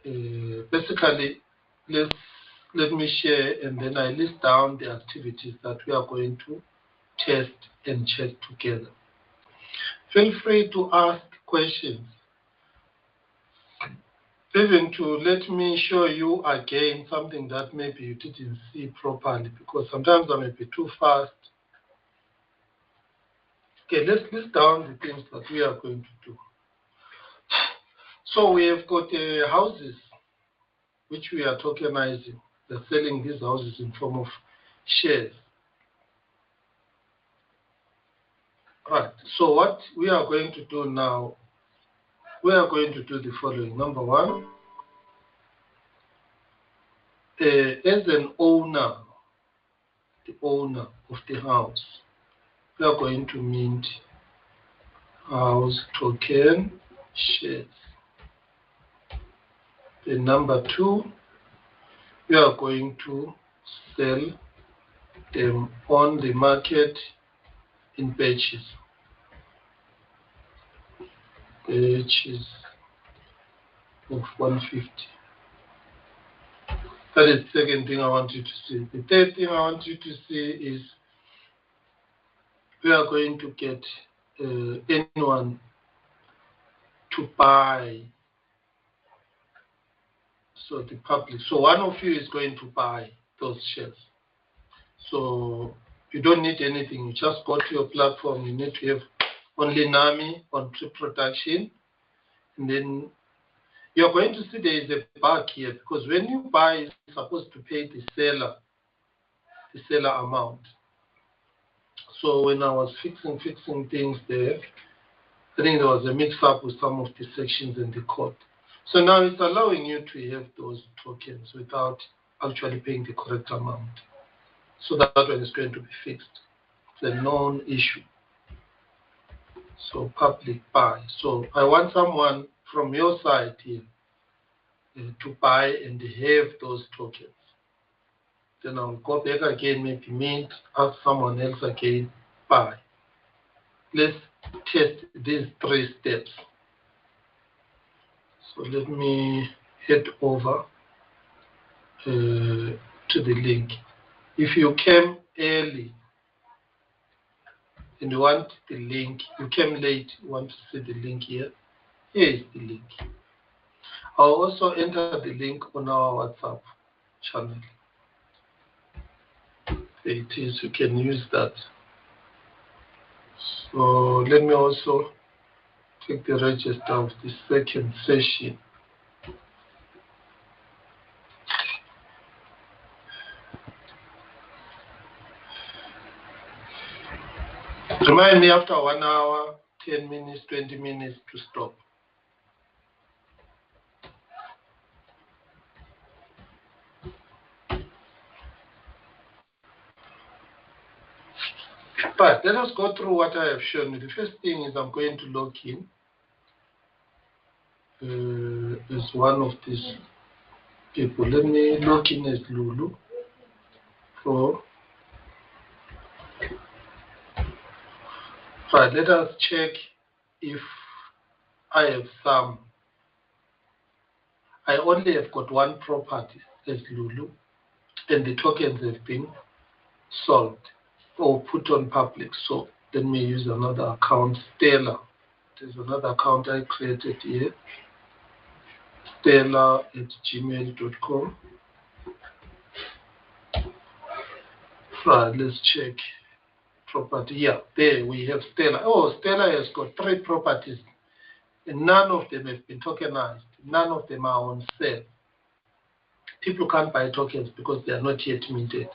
Speaker 1: Basically, let me share, and then I list down the activities that we are going to test and check together. Feel free to ask questions. Even to let me show you again something that maybe you didn't see properly, because sometimes I may be too fast. Okay, let's list down the things that we are going to do. So we have got houses which we are tokenizing. They're selling these houses in form of shares. Right, so what we are going to do now, we are going to do the following. Number one, as an owner, the owner of the house, we are going to mint house token shares. Then number two, we are going to sell them on the market in batches. Batches of 150. That is the second thing I want you to see. The third thing I want you to see is we are going to get anyone to buy. So the public. So one of you is going to buy those shares. So you don't need anything. You just go to your platform. You need to have only NAMI on pre-production. And then you're going to see there is a bug here, because when you buy, you're supposed to pay the seller amount. So when I was fixing things there, I think there was a mix-up with some of the sections in the code. So now it's allowing you to have those tokens without actually paying the correct amount. So that one is going to be fixed. It's a known issue. So public buy. So I want someone from your side here to buy and have those tokens. Then I'll go back again, maybe mint, ask someone else again, buy. Let's test these three steps. So let me head over to the link. If you came early and you want the link, you came late, you want to see the link here, here is the link. I'll also enter the link on our WhatsApp channel. There it is, you can use that. So let me also take the register of the second session. Remind me after 1 hour, 10 minutes, 20 minutes to stop. Right, let us go through what I have shown you. The first thing is I'm going to log in as one of these people. Let me log in as Lulu. Right, let us check if I have some. I only have got one property as Lulu, and the tokens have been sold or put on public. So let me use another account, Stella. There's another account I created here, stella@gmail.com. Right, let's check property. Yeah, there we have Stella. Oh, Stella has got 3 properties, and none of them have been tokenized. None of them are on sale. People can't buy tokens because they are not yet minted.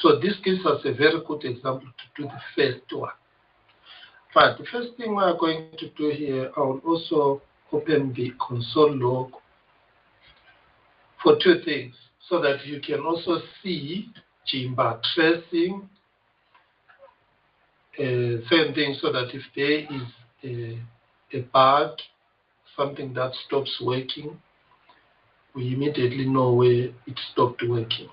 Speaker 1: So this gives us a very good example to do the first one. Right, the first thing we are going to do here, I will also open the console log for 2 things, so that you can also see Jimba tracing, same thing, so that if there is a bug, something that stops working, we immediately know where it stopped working.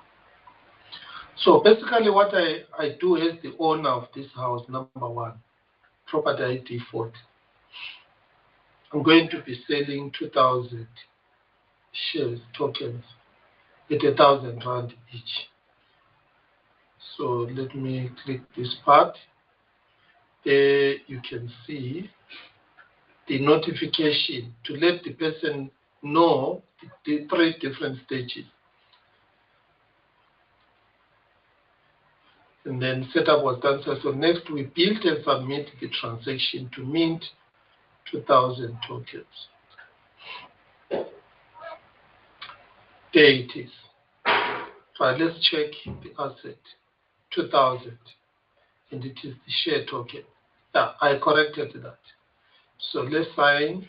Speaker 1: So basically what I do as the owner of this house, number 1, property ID 40. I'm going to be selling 2,000 shares, tokens, at 1,000 rand each. So let me click this part. There you can see the notification to let the person know the 3 different stages. And then setup was done. So next we build and submit the transaction to mint 2,000 tokens. There it is. Right, let's check the asset, 2,000, and it is the share token. Yeah, I corrected that. So let's sign.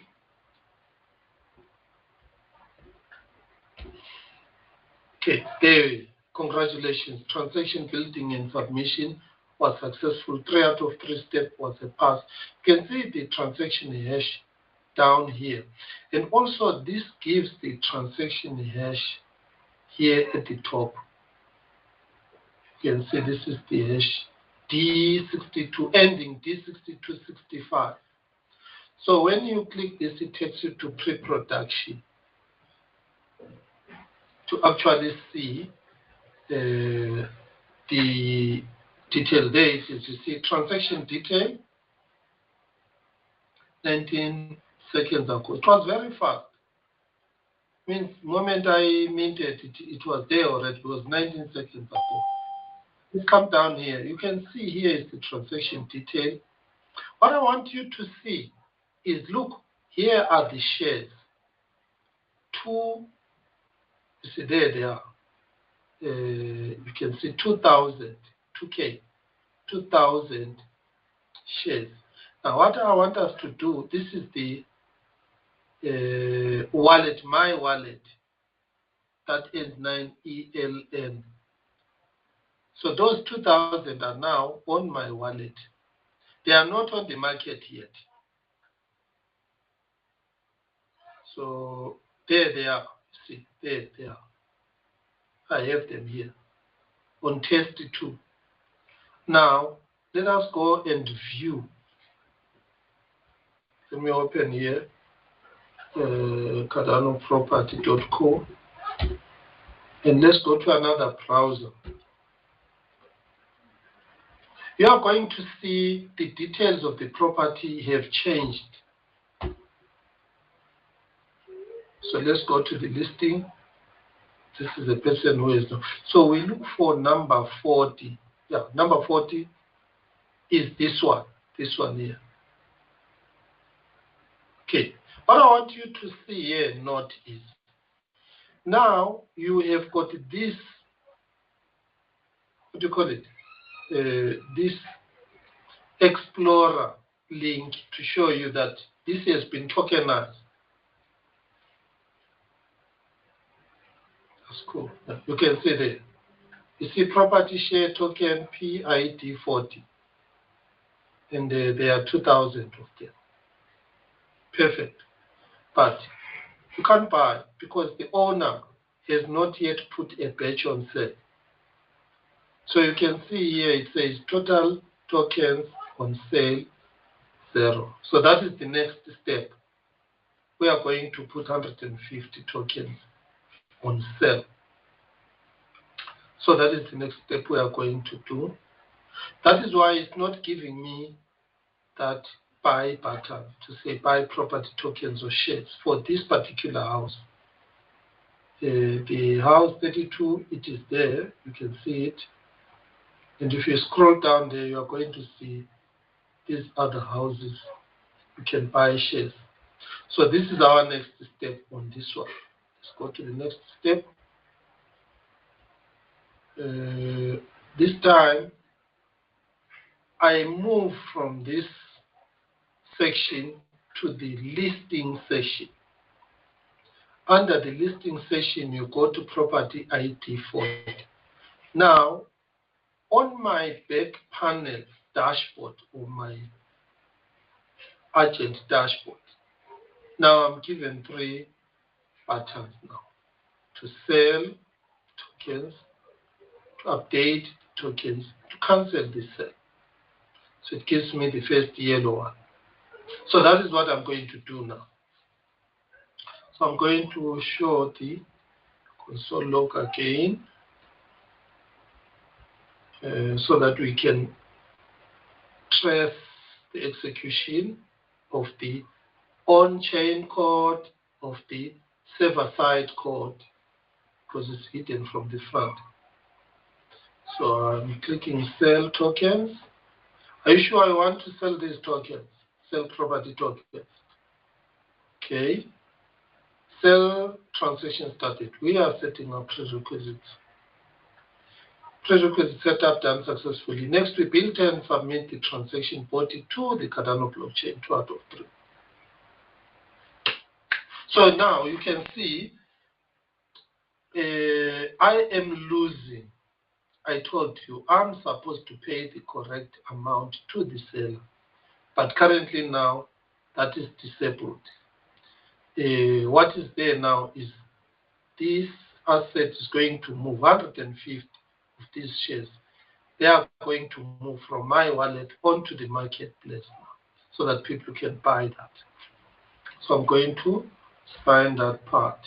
Speaker 1: Okay, there. Congratulations. Transaction building and submission was successful. 3 out of 3 step was a pass. You can see the transaction hash down here. And also this gives the transaction hash here at the top. You can see this is the hash D62, ending D6265. So when you click this, it takes you to pre-production to actually see the detail. There it is. You see transaction detail, 19 seconds ago. It was very fast. Means the moment I minted it, it was there already. It was 19 seconds ago. Let's come down here. You can see here is the transaction detail. What I want you to see is, look, here are the shares. 2, you see there they are. You can see 2,000, 2K, 2,000 shares. Now what I want us to do, this is the wallet, my wallet, that ends 9ELN. So those 2,000 are now on my wallet. They are not on the market yet. So there they are. See, there they are. I have them here on test 2. Now let us go and view. Let me open here cardanoproperty.co, and let's go to another browser. You are going to see the details of the property have changed. So let's go to the listing. This is the person who is. So we look for number 40. Yeah, number 40 is this one here. Okay. What I want you to see here, note is, now you have got this, what do you call it? This Explorer link to show you that this has been tokenized. That's cool. You can see there. You see property share token PID40. and there are 2,000 of them. Perfect. But you can't buy because the owner has not yet put a batch on sale. So you can see here it says total tokens on sale 0. So that is the next step. We are going to put 150 tokens on sale. So that is the next step we are going to do. That is why it's not giving me that buy button to say buy property tokens or shares for this particular house. The house 32, it is there, you can see it. And if you scroll down there, you are going to see these other houses. You can buy shares. So this is our next step on this one. Let's go to the next step. This time, I move from this section to the listing section. Under the listing section, you go to property ID 40. Now, on my back panel dashboard or my agent dashboard, now I'm given 3 buttons now: to sell tokens, to update tokens, to cancel the sale. So it gives me the first yellow one. So that is what I'm going to do now. So I'm going to show the console log again so that we can trace the execution of the on-chain code, of the server-side code, because it's hidden from the front. So I'm clicking sell tokens. Are you sure I want to sell these tokens? Sell property tokens. Okay. Sell transaction started. We are setting up prerequisites. Prerequisite setup done successfully. Next, we build and submit the transaction body to the Cardano blockchain, 2 out of 3. So now you can see I am losing. I told you I'm supposed to pay the correct amount to the seller, but currently now that is disabled. What is there now is this asset is going to move 150 of these shares. They are going to move from my wallet onto the marketplace now so that people can buy that. So I'm going to sign that part.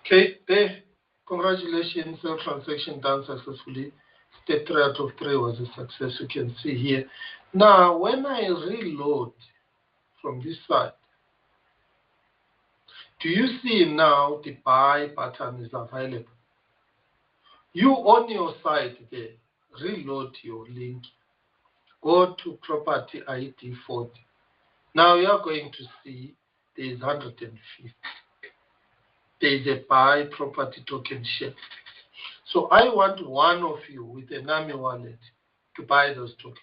Speaker 1: Okay, there. Congratulations, sale transaction done successfully. Step 3 out of 3 was a success, you can see here. Now, when I reload from this side, do you see now the buy button is available? You on your side there, reload your link, go to property ID 40. Now you are going to see there is 150. There is a buy property token share. So I want one of you with a NAMI wallet to buy those tokens.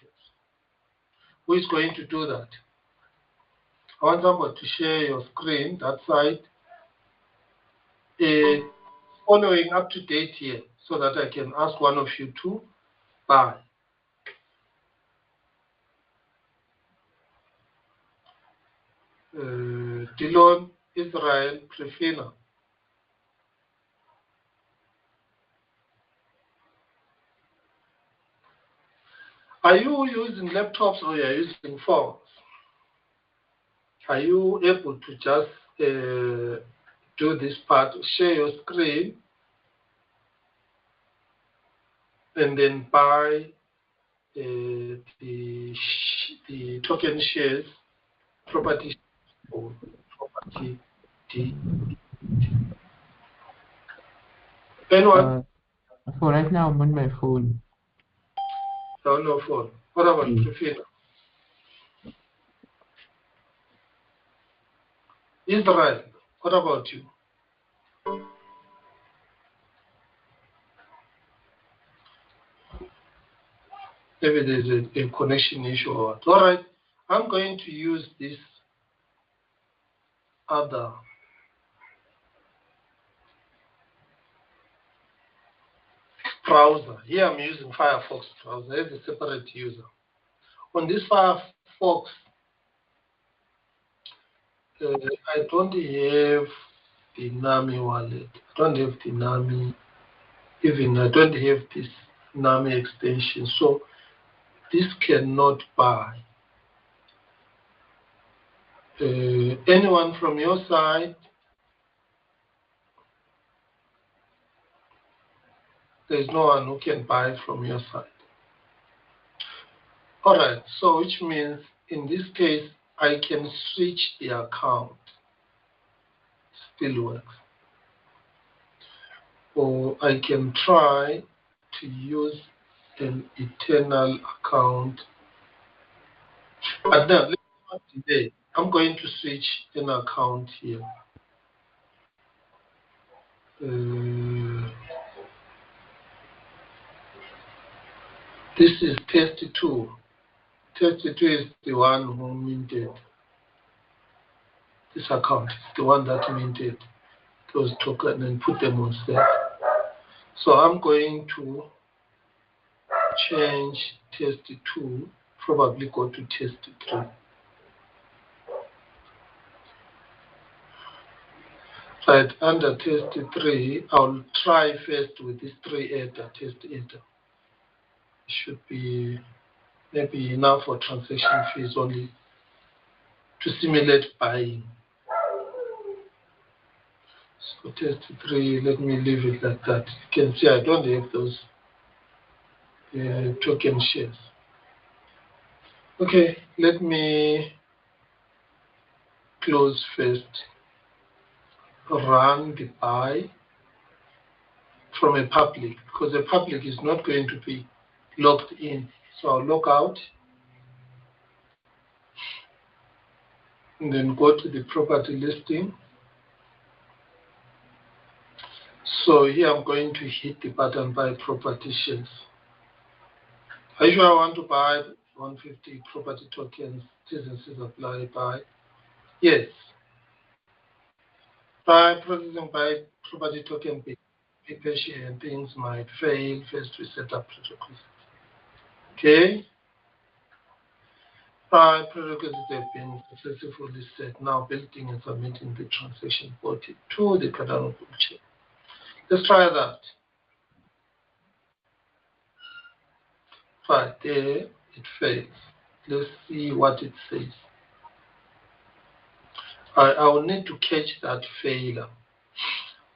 Speaker 1: Who is going to do that? I want somebody to share your screen, that side, following up to date here, so that I can ask one of you to buy. Delon, Israel, Prefina. Are you using laptops or are you using phones? Are you able to just do this part, share your screen, and then buy the token shares, property or property D? Anyone?
Speaker 2: For right now, I'm on my phone.
Speaker 1: On your phone. What about Prefina? Israel, what about you? Maybe there's a connection issue or what. All right, I'm going to use this other. browser. Here I'm using Firefox browser as a separate user. On this Firefox, I don't have the NAMI wallet. I don't have the NAMI, even I don't have this NAMI extension. So this cannot buy. Anyone from your side? There's no one who can buy from your side. All right, so which means in this case, I can switch the account. Still works. Or I can try to use an eternal account. But now, let's not delay. I'm going to switch an account here. This is test2. Test2 is the one who minted this account. It's the one that minted those tokens and put them on sale. So I'm going to change test2, probably go to test3. Right, under test3, I'll try first with this 3-ADA, test-ADA. Should be maybe enough for transaction fees only to simulate buying. So test3, let me leave it like that. You can see I don't have those token shares. Okay, let me close first. Run the buy from a public, because a public is not going to be logged in. So I'll log out and then go to the property listing. So here I'm going to hit the button buy property shares. Are you sure I want to buy 150 property tokens? T's and C's apply, buy. Yes. By processing by property token, be patient, things might fail. First we set up protocols. Okay. Prerequisites have been successfully set. Now building and submitting the transaction body to the Cardano blockchain. Let's try that. Right there, it fails. Let's see what it says. I will need to catch that failure.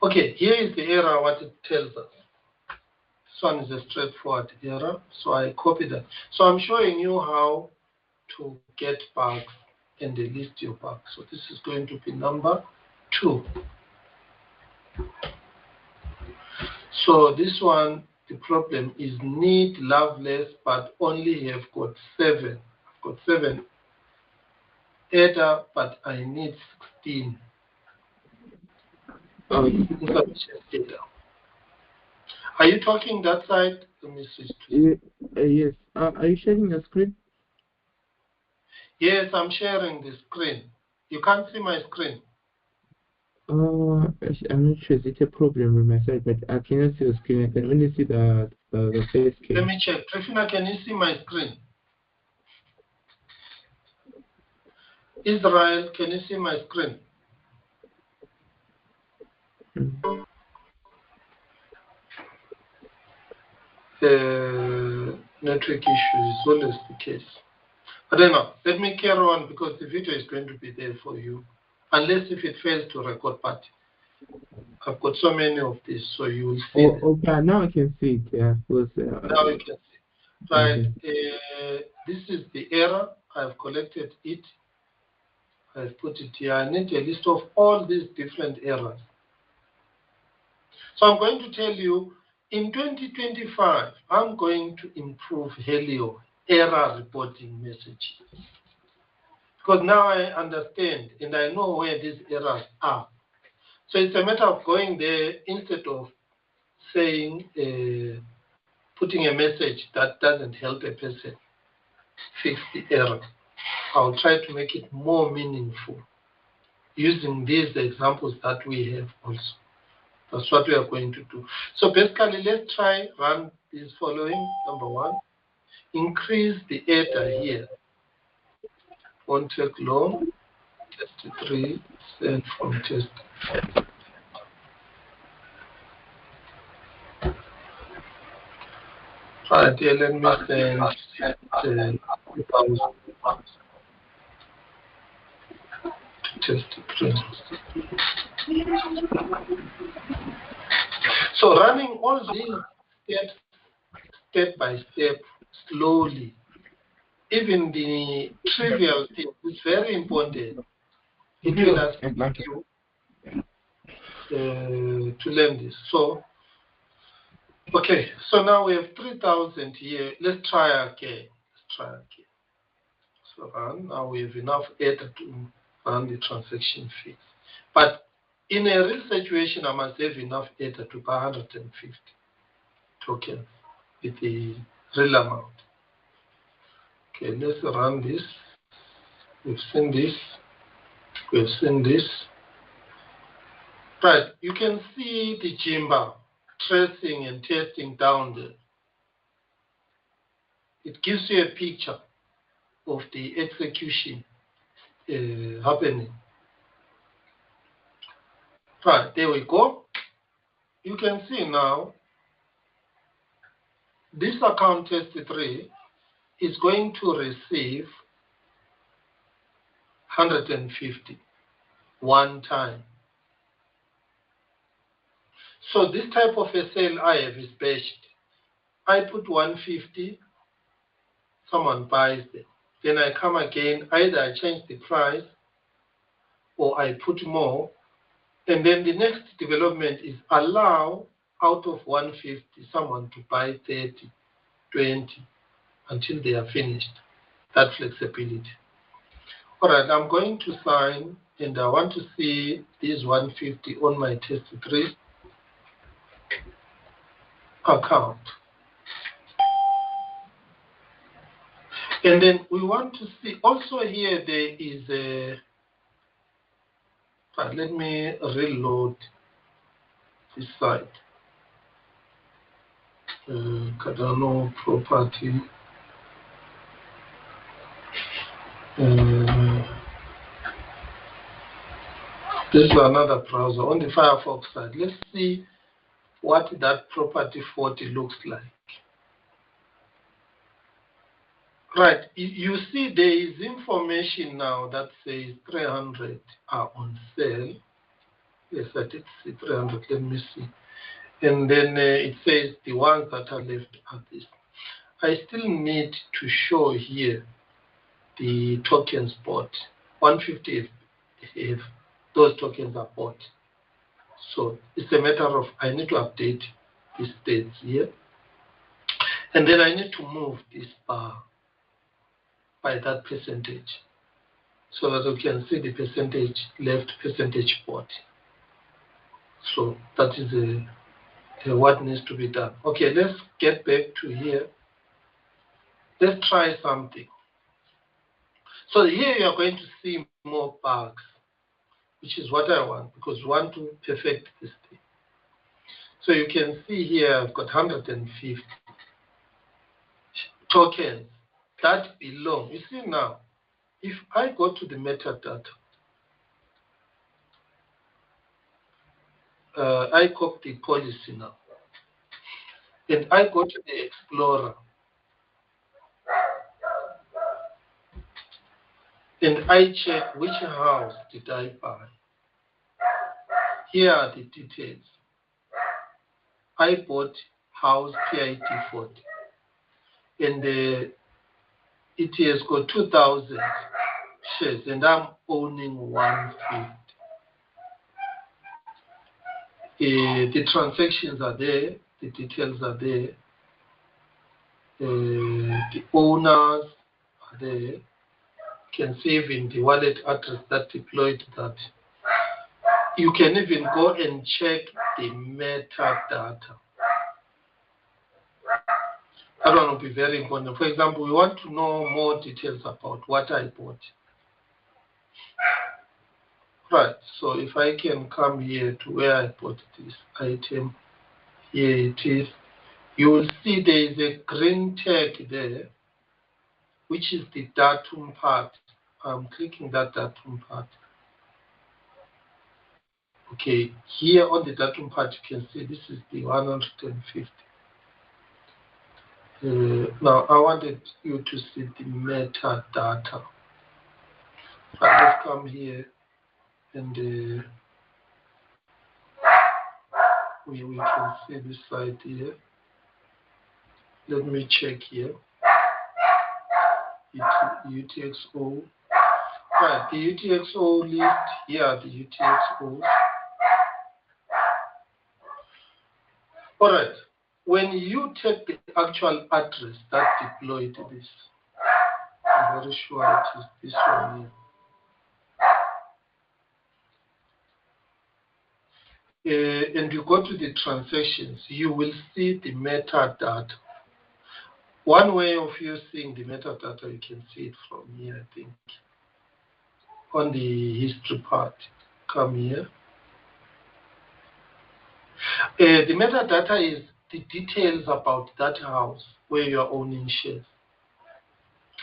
Speaker 1: Okay, here is the error, what it tells us. This one is a straightforward error, so I copy that. So I'm showing you how to get bugs and list your bugs. So this is going to be number 2. So this one, the problem is need loveless, but only have got 7. I've got 7 ADA, but I need 16 insufficient data. Are you talking that side? Let me switch to
Speaker 2: yes. Are you sharing your screen?
Speaker 1: Yes, I'm sharing the screen. You can't see my screen.
Speaker 2: I'm not sure. Is it a problem with my side? But I cannot see the screen. I can only see the face cam.
Speaker 1: Let me check. Trifina, can you see my screen? Israel, can you see my screen? Network issues is always the case. I don't know. Let me carry on because the video is going to be there for you. Unless if it fails to record, but I've got so many of these, so you will see them.
Speaker 2: Okay, now I can see it. Yeah,
Speaker 1: Now you can see. Right.
Speaker 2: Okay.
Speaker 1: This is the error. I've collected it. I've put it here. I need a list of all these different errors. So I'm going to tell you, in 2025, I'm going to improve Helio error reporting messages. Because now I understand and I know where these errors are. So it's a matter of going there instead of saying, putting a message that doesn't help a person fix the error. I'll try to make it more meaningful using these examples that we have also. That's what we are going to do. So basically, let's try run this following. Number one, increase the ether here. Won't take long. Test 3, send from test. Right here, let me send 2000 to test 3. So running all these steps step by step, slowly. Even the trivial thing is very important. It will assist you to learn this. So, okay, so now we have 3,000 here. Let's try again. So run. Now we have enough ether to run the transaction fees. But in a real situation, I must have enough ether to buy 150 tokens with the real amount. Okay, let's run this. We've seen this. We've seen this. Right, you can see the Jimba tracing and testing down there. It gives you a picture of the execution happening. Right, there we go. You can see now this account test 3 is going to receive 150 one time. So this type of a sale I have is batched. I put 150, someone buys them. Then I come again, either I change the price or I put more. And then the next development is allow out of 150 someone to buy 30, 20 until they are finished. That flexibility. All right, I'm going to sign and I want to see this 150 on my test 3 account. And then we want to see also here there is a, let me reload this site. Cardano property. This is another browser on the Firefox side. Let's see what that property 40 looks like. Right, you see there is information now that says 300 are on sale. Yes, I did see 300, let me see. And then it says the ones that are left are this. I still need to show here the tokens bought. 150 if those tokens are bought. So it's a matter of I need to update the states here. And then I need to move this bar by that percentage so that we can see the percentage left, percentage bought. So that is what needs to be done. Okay, let's get back to here. Let's try something. So here you are going to see more bugs, which is what I want because we want to perfect this thing. So you can see here I've got 150 tokens that belong. You see now, if I go to the metadata, I copy the policy now, and I go to the Explorer, and I check which house did I buy. Here are the details. I bought house PIT 40, and it has got 2,000 shares, and I'm owning 150. The transactions are there, the details are there, the owners are there. You can see even the wallet address that deployed that. You can even go and check the metadata. That one will be very important. For example, we want to know more details about what I bought. Right, so if I can come here to where I bought this item, here it is, you will see there is a green tag there, which is the datum part. I'm clicking that datum part. Okay, here on the datum part, you can see this is the 150. Now, I wanted you to see the metadata. Let's come here and we can see this side here. Let me check here. UTXO. Right, the UTXO list. Here are the UTXOs. All right. When you take the actual address that deployed this, I'm very sure it is this one here. And you go to the transactions, you will see the metadata. One way of you seeing the metadata, you can see it from here, I think. On the history part, come here. The metadata is the details about that house where you are owning shares.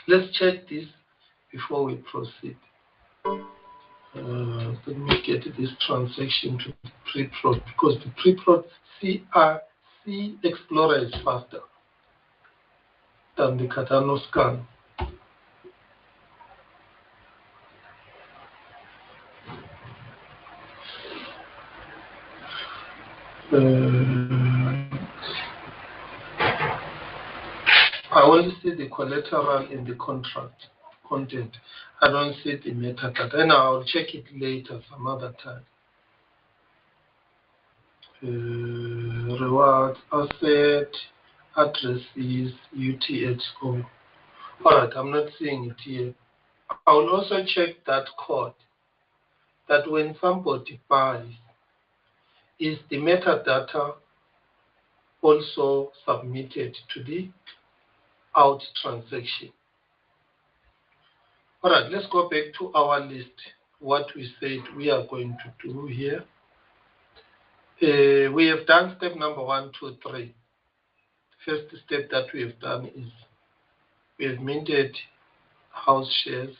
Speaker 1: Let's check this before we proceed. Let me get this transaction to the pre-prod, because the pre-prod C Explorer is faster than the Cardano scan. I only see the collateral in the contract content. I don't see the metadata. And I'll check it later some other time. Reward, asset, addresses, UTXO. Alright, I'm not seeing it here. I will also check that code, that when somebody buys, is the metadata also submitted to the out transaction. All right, let's go back to our list, what we said we are going to do here. We have done step number 1, 2, 3. First step that we have done is we have minted house shares.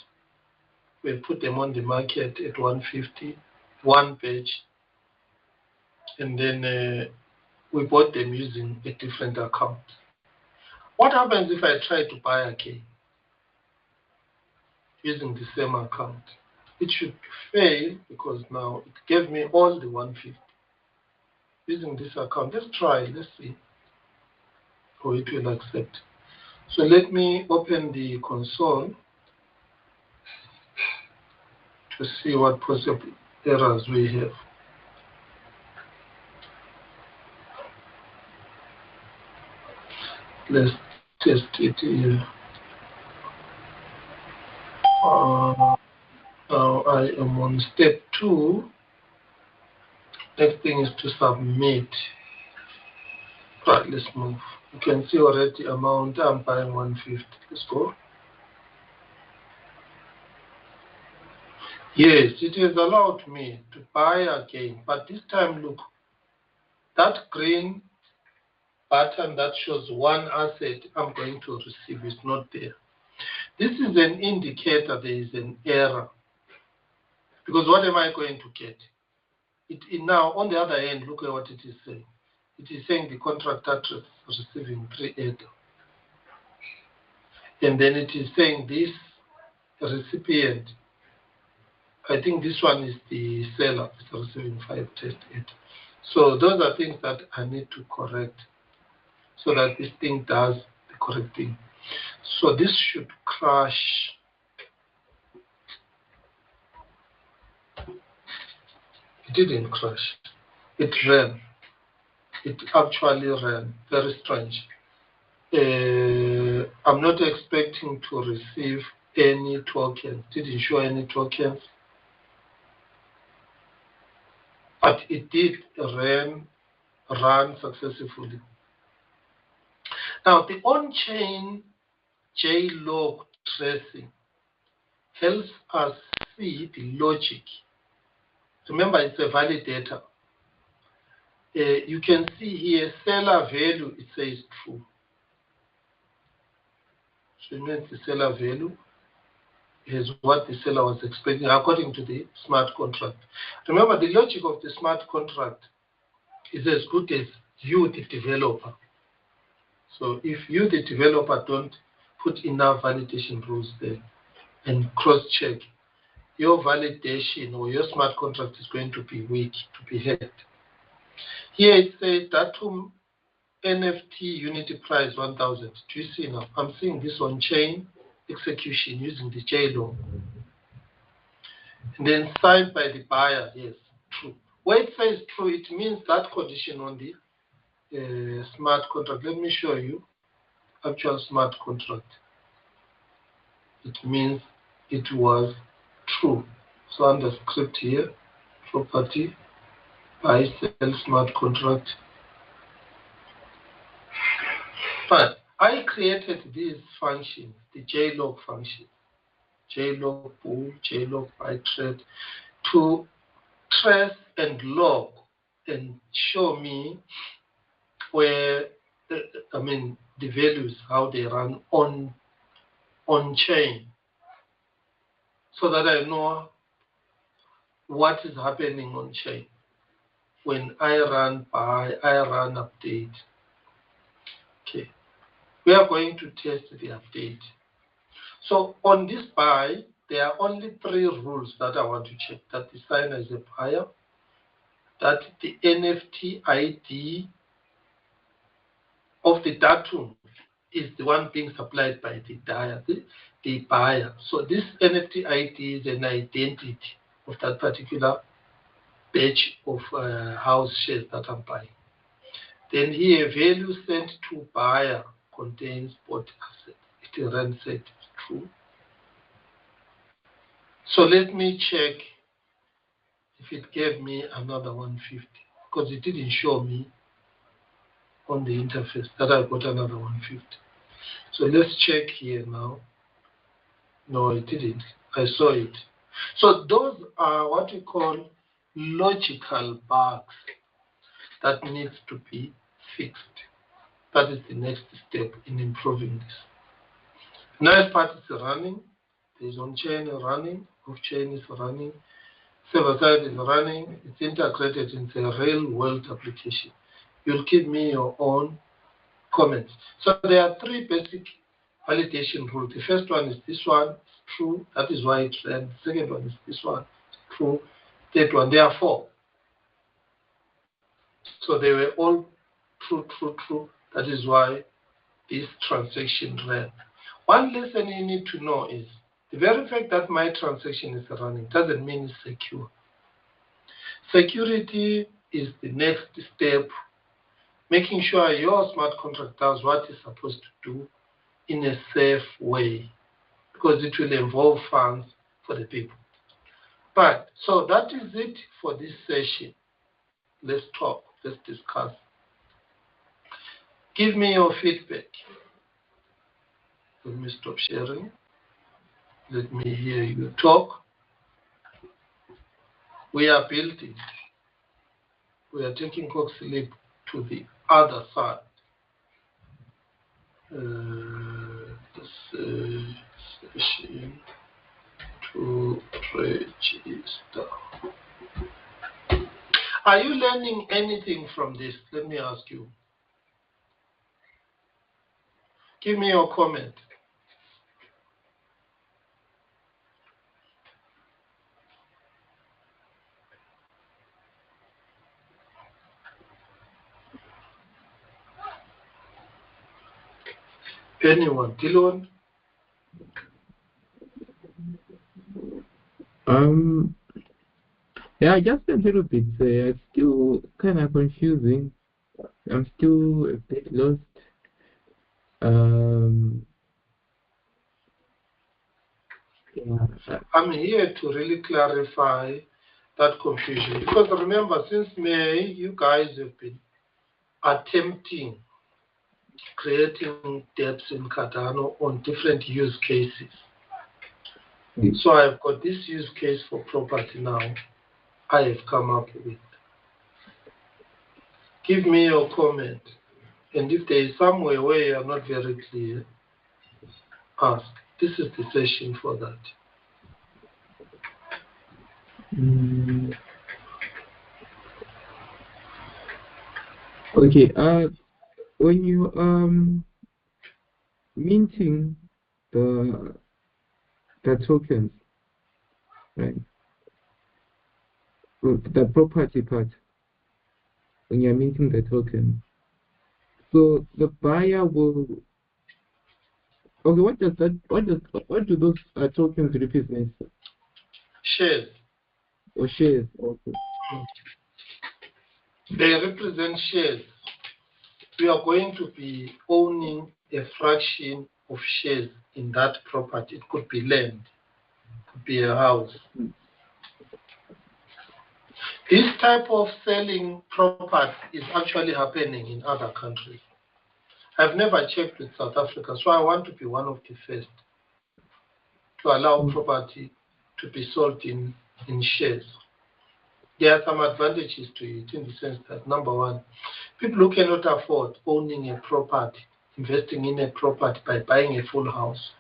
Speaker 1: We have put them on the market at 150, one batch, and then we bought them using a different account. What happens if I try to buy again using the same account? It should fail because now it gave me all the 150 using this account. Let's try, let's see. Or it will accept. So let me open the console to see what possible errors we have. Let's test it here. Now I am on step 2. Next thing is to submit. Right, let's move. You can see already amount. I'm buying 150. Let's go. Yes, it has allowed me to buy again, but this time, look, that green button that shows one asset I'm going to receive is not there. This is an indicator there is an error, because what am I going to get? It now, on the other hand, look at what it is saying. It is saying the contract address is receiving 3 ETH. And then it is saying this recipient, I think this one is the seller, is receiving 5 test ETH. So those are things that I need to correct so that this thing does the correct thing. So this should crash. It didn't crash. It ran. It actually ran. Very strange. I'm not expecting to receive any tokens. Didn't show any tokens. But it did run successfully. Now, the on-chain JLog tracing helps us see the logic Remember, it's a validator. You can see here seller value, it says true. So it means the seller value is what the seller was expecting according to the smart contract. Remember, the logic of the smart contract is as good as you, the developer. So if you, the developer, don't put enough validation rules there and cross-check, your validation or your smart contract is going to be weak, to be hacked. Here it says datum NFT unity price 1000. Do you see now? I'm seeing this on chain execution using the JLO. And then signed by the buyer, yes, true. Where it says true, it means that condition on the smart contract. Let me show you actual smart contract. It means it was true. So under script here, property, buy, sell, smart contract. But I created these functions, the JLog function, JLog pool, JLog buy trade, to trace and log and show me where, the values, how they run on chain, so that I know what is happening on chain. When I run buy, I run update. Okay, we are going to test the update. So on this buy, there are only 3 rules that I want to check: that the signer is a buyer, that the NFT ID of the datum is the one being supplied by the buyer. So this NFT ID is an identity of that particular batch of house shares that I'm buying. Then here, value sent to buyer contains both assets. It runs set is true. So let me check if it gave me another 150, because it didn't show me on the interface that I got another 150. So let's check here now. No, it didn't. I saw it. So those are what we call logical bugs that needs to be fixed. That is the next step in improving this. Nice part is running. There's on-chain running, off-chain is running, server-side is running. It's integrated into a real-world application. You'll give me your own comments. So there are 3 basic validation rules. The first one is this one, it's true, that is why it ran. The second one is this one, it's true. Third one, there are 4. So they were all true, true, true. That is why this transaction ran. One lesson you need to know is the very fact that my transaction is running doesn't mean it's secure. Security is the next step, making sure your smart contract does what it's supposed to do in a safe way, because it will involve funds for the people. Right, so that is it for this session. Let's talk, let's discuss. Give me your feedback. Let me stop sharing. Let me hear you talk. We are building. We are taking Coxlip to the other side. Session to register. Are you learning anything from this? Let me ask you. Give me your comment. Anyone? Delon?
Speaker 2: Yeah, just a little bit. It's still kind of confusing. I'm still a bit lost. Yeah.
Speaker 1: I'm here to really clarify that confusion, because remember, since May, you guys have been attempting creating dApps in Cardano on different use cases. So I've got this use case for property now. I have come up with. Give me your comment. And if there is somewhere where you are not very clear, ask. This is the session for that.
Speaker 2: Okay. When you minting the tokens, right? The property part. When you're minting the token, so the buyer will. Okay, what do those tokens represent?
Speaker 1: Shares.
Speaker 2: Or shares also?
Speaker 1: They represent shares. We are going to be owning a fraction of shares in that property. It could be land, it could be a house. This type of selling property is actually happening in other countries. I've never checked with South Africa, so I want to be one of the first to allow property to be sold in shares. There are some advantages to it in the sense that, number one, people who cannot afford owning a property, investing in a property by buying a full house,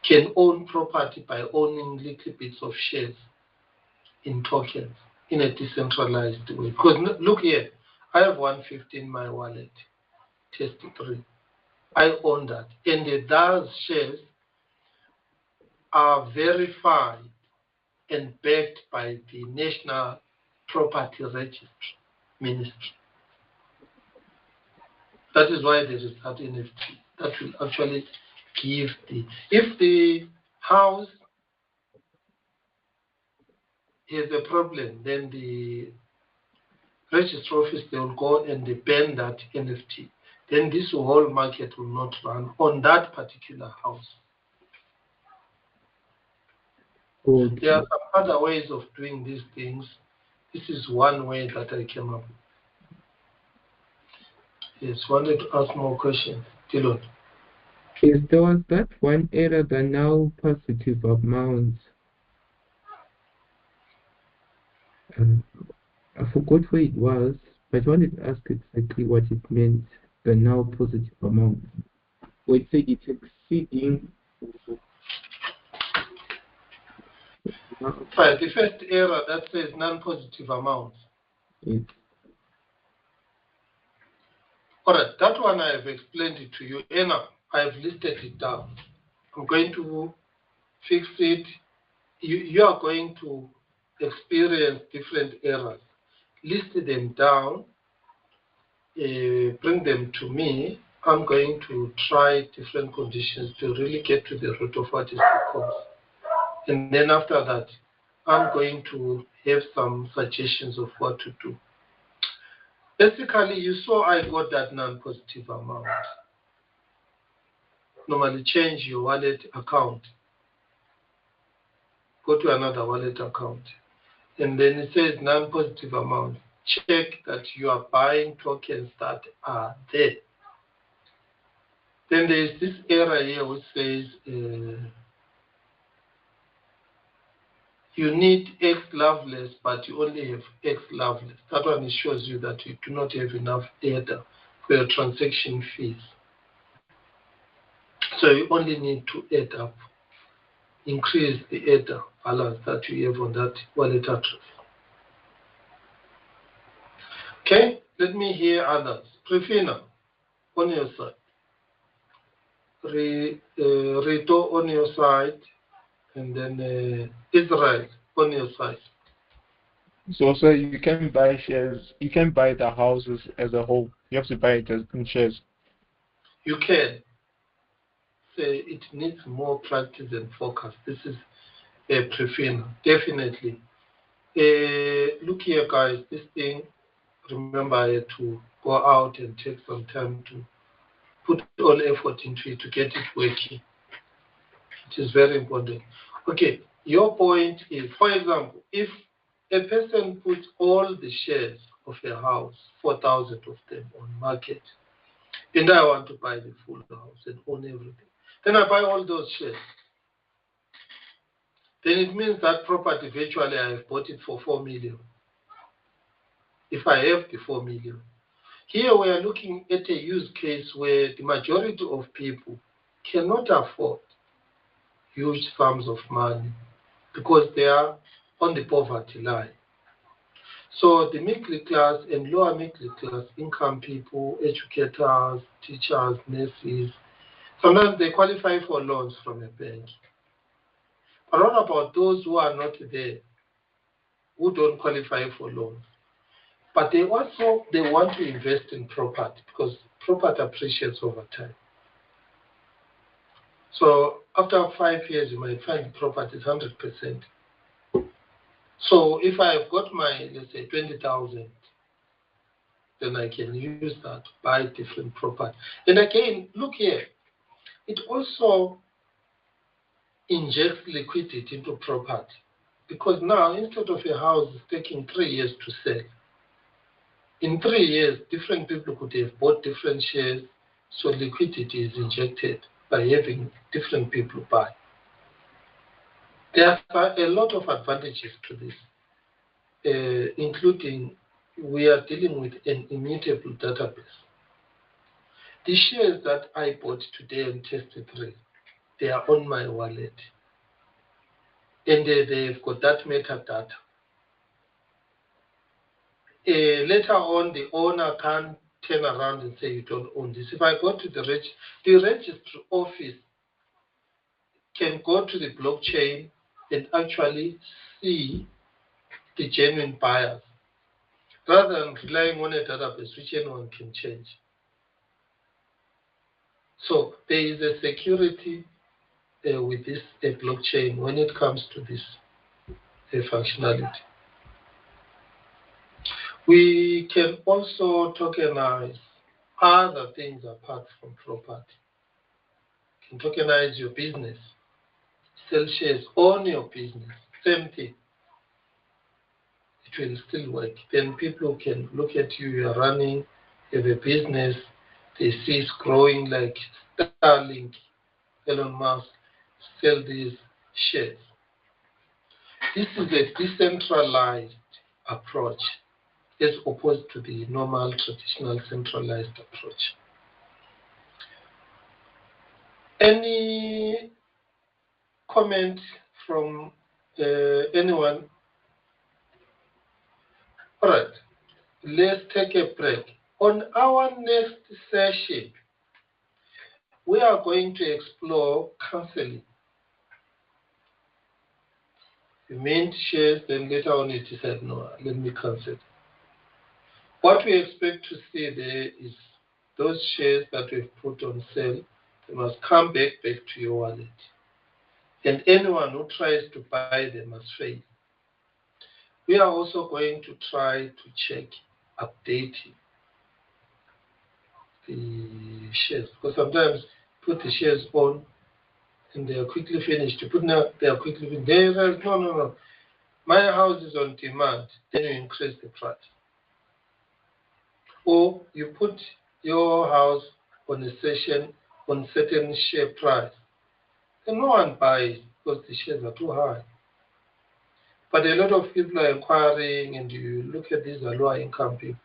Speaker 1: can own property by owning little bits of shares in tokens in a decentralized way. Because look here, I have 150 in my wallet, test 3. I own that. And those shares are verified and backed by the National Property Registry Ministry. That is why there is that NFT that will actually give if the house has a problem, then the registry office, they will go and they ban that NFT. Then this whole market will not run on that particular house.
Speaker 2: Okay.
Speaker 1: There are some other ways of doing these things. This is one way that I came up with. Yes, wanted to ask more questions. Delon.
Speaker 2: Yes, there was that one error, the now positive amount. I forgot where it was, but I wanted to ask exactly what it meant, the now positive amount. Or it said it's exceeding.
Speaker 1: Right, the first error that says non-positive amounts.
Speaker 2: Yes.
Speaker 1: All right, that one I have explained it to you. Enough. I have listed it down. I'm going to fix it. You are going to experience different errors. List them down, bring them to me. I'm going to try different conditions to really get to the root of what is the cause. And then after that, I'm going to have some suggestions of what to do. Basically, you saw I got that non-positive amount. Normally change your wallet account. Go to another wallet account. And then it says non-positive amount. Check that you are buying tokens that are there. Then there is this error here which says you need X loveless, but you only have X loveless. That one shows you that you do not have enough data for your transaction fees. So you only need to add up, increase the ADA balance that you have on that wallet address. Okay, let me hear others. Prefina, on your side. Rido on your side, and then Israel on your side.
Speaker 5: So you can buy shares. You can buy the houses as a whole. You have to buy it as in shares.
Speaker 1: You can. Say it needs more practice and focus. This is a Prefina, definitely. Look here, guys. This thing, remember, I had to go out and take some time to put all effort into it to get it working. It is very important. Okay, your point is, for example, if a person puts all the shares of a house, 4,000 of them on market, and I want to buy the full house and own everything, then I buy all those shares. then it means that property virtually I have bought it for 4 million. If I have the 4 million. Here we are looking at a use case where the majority of people cannot afford huge sums of money because they are on the poverty line. So the middle class and lower middle class income people, educators, teachers, nurses, sometimes they qualify for loans from a bank. But what about those who are not there, who don't qualify for loans? But they want to invest in property because property appreciates over time. So after 5 years, you might find the property is 100%. So if I've got my, let's say, 20,000, then I can use that to buy different property. And again, look here, it also injects liquidity into property. Because now, instead of a house taking 3 years to sell, in 3 years, different people could have bought different shares, so liquidity is injected by having different people buy. There are a lot of advantages to this, including we are dealing with an immutable database. The shares that I bought today on Test3, they are on my wallet, and they've got that metadata. Later on, the owner can't turn around and say you don't own this. If I go to the registry office can go to the blockchain and actually see the genuine buyers rather than relying on a database which anyone can change. So there is a security with this blockchain when it comes to this functionality. We can also tokenize other things apart from property. You can tokenize your business, sell shares on your business, same thing. It will still work. Then people can look at you, you are running, you have a business, they see it's growing like Starlink, Elon Musk, sell these shares. This is a decentralized approach as opposed to the normal traditional centralized approach. Any comment from anyone? All right, let's take a break. On our next session, we are going to explore canceling. You mint shares, then later on you decide, no, let me cancel. What we expect to see there is those shares that we've put on sale, they must come back to your wallet. And anyone who tries to buy them must fail. We are also going to try to check updating the shares, because sometimes put the shares on and they are quickly finished. You put now, they are quickly finished. They say, no. My house is on demand. Then you increase the price. Or you put your house on a certain share price. And no one buys because the shares are too high. But a lot of people are inquiring, and you look at these are lower income people.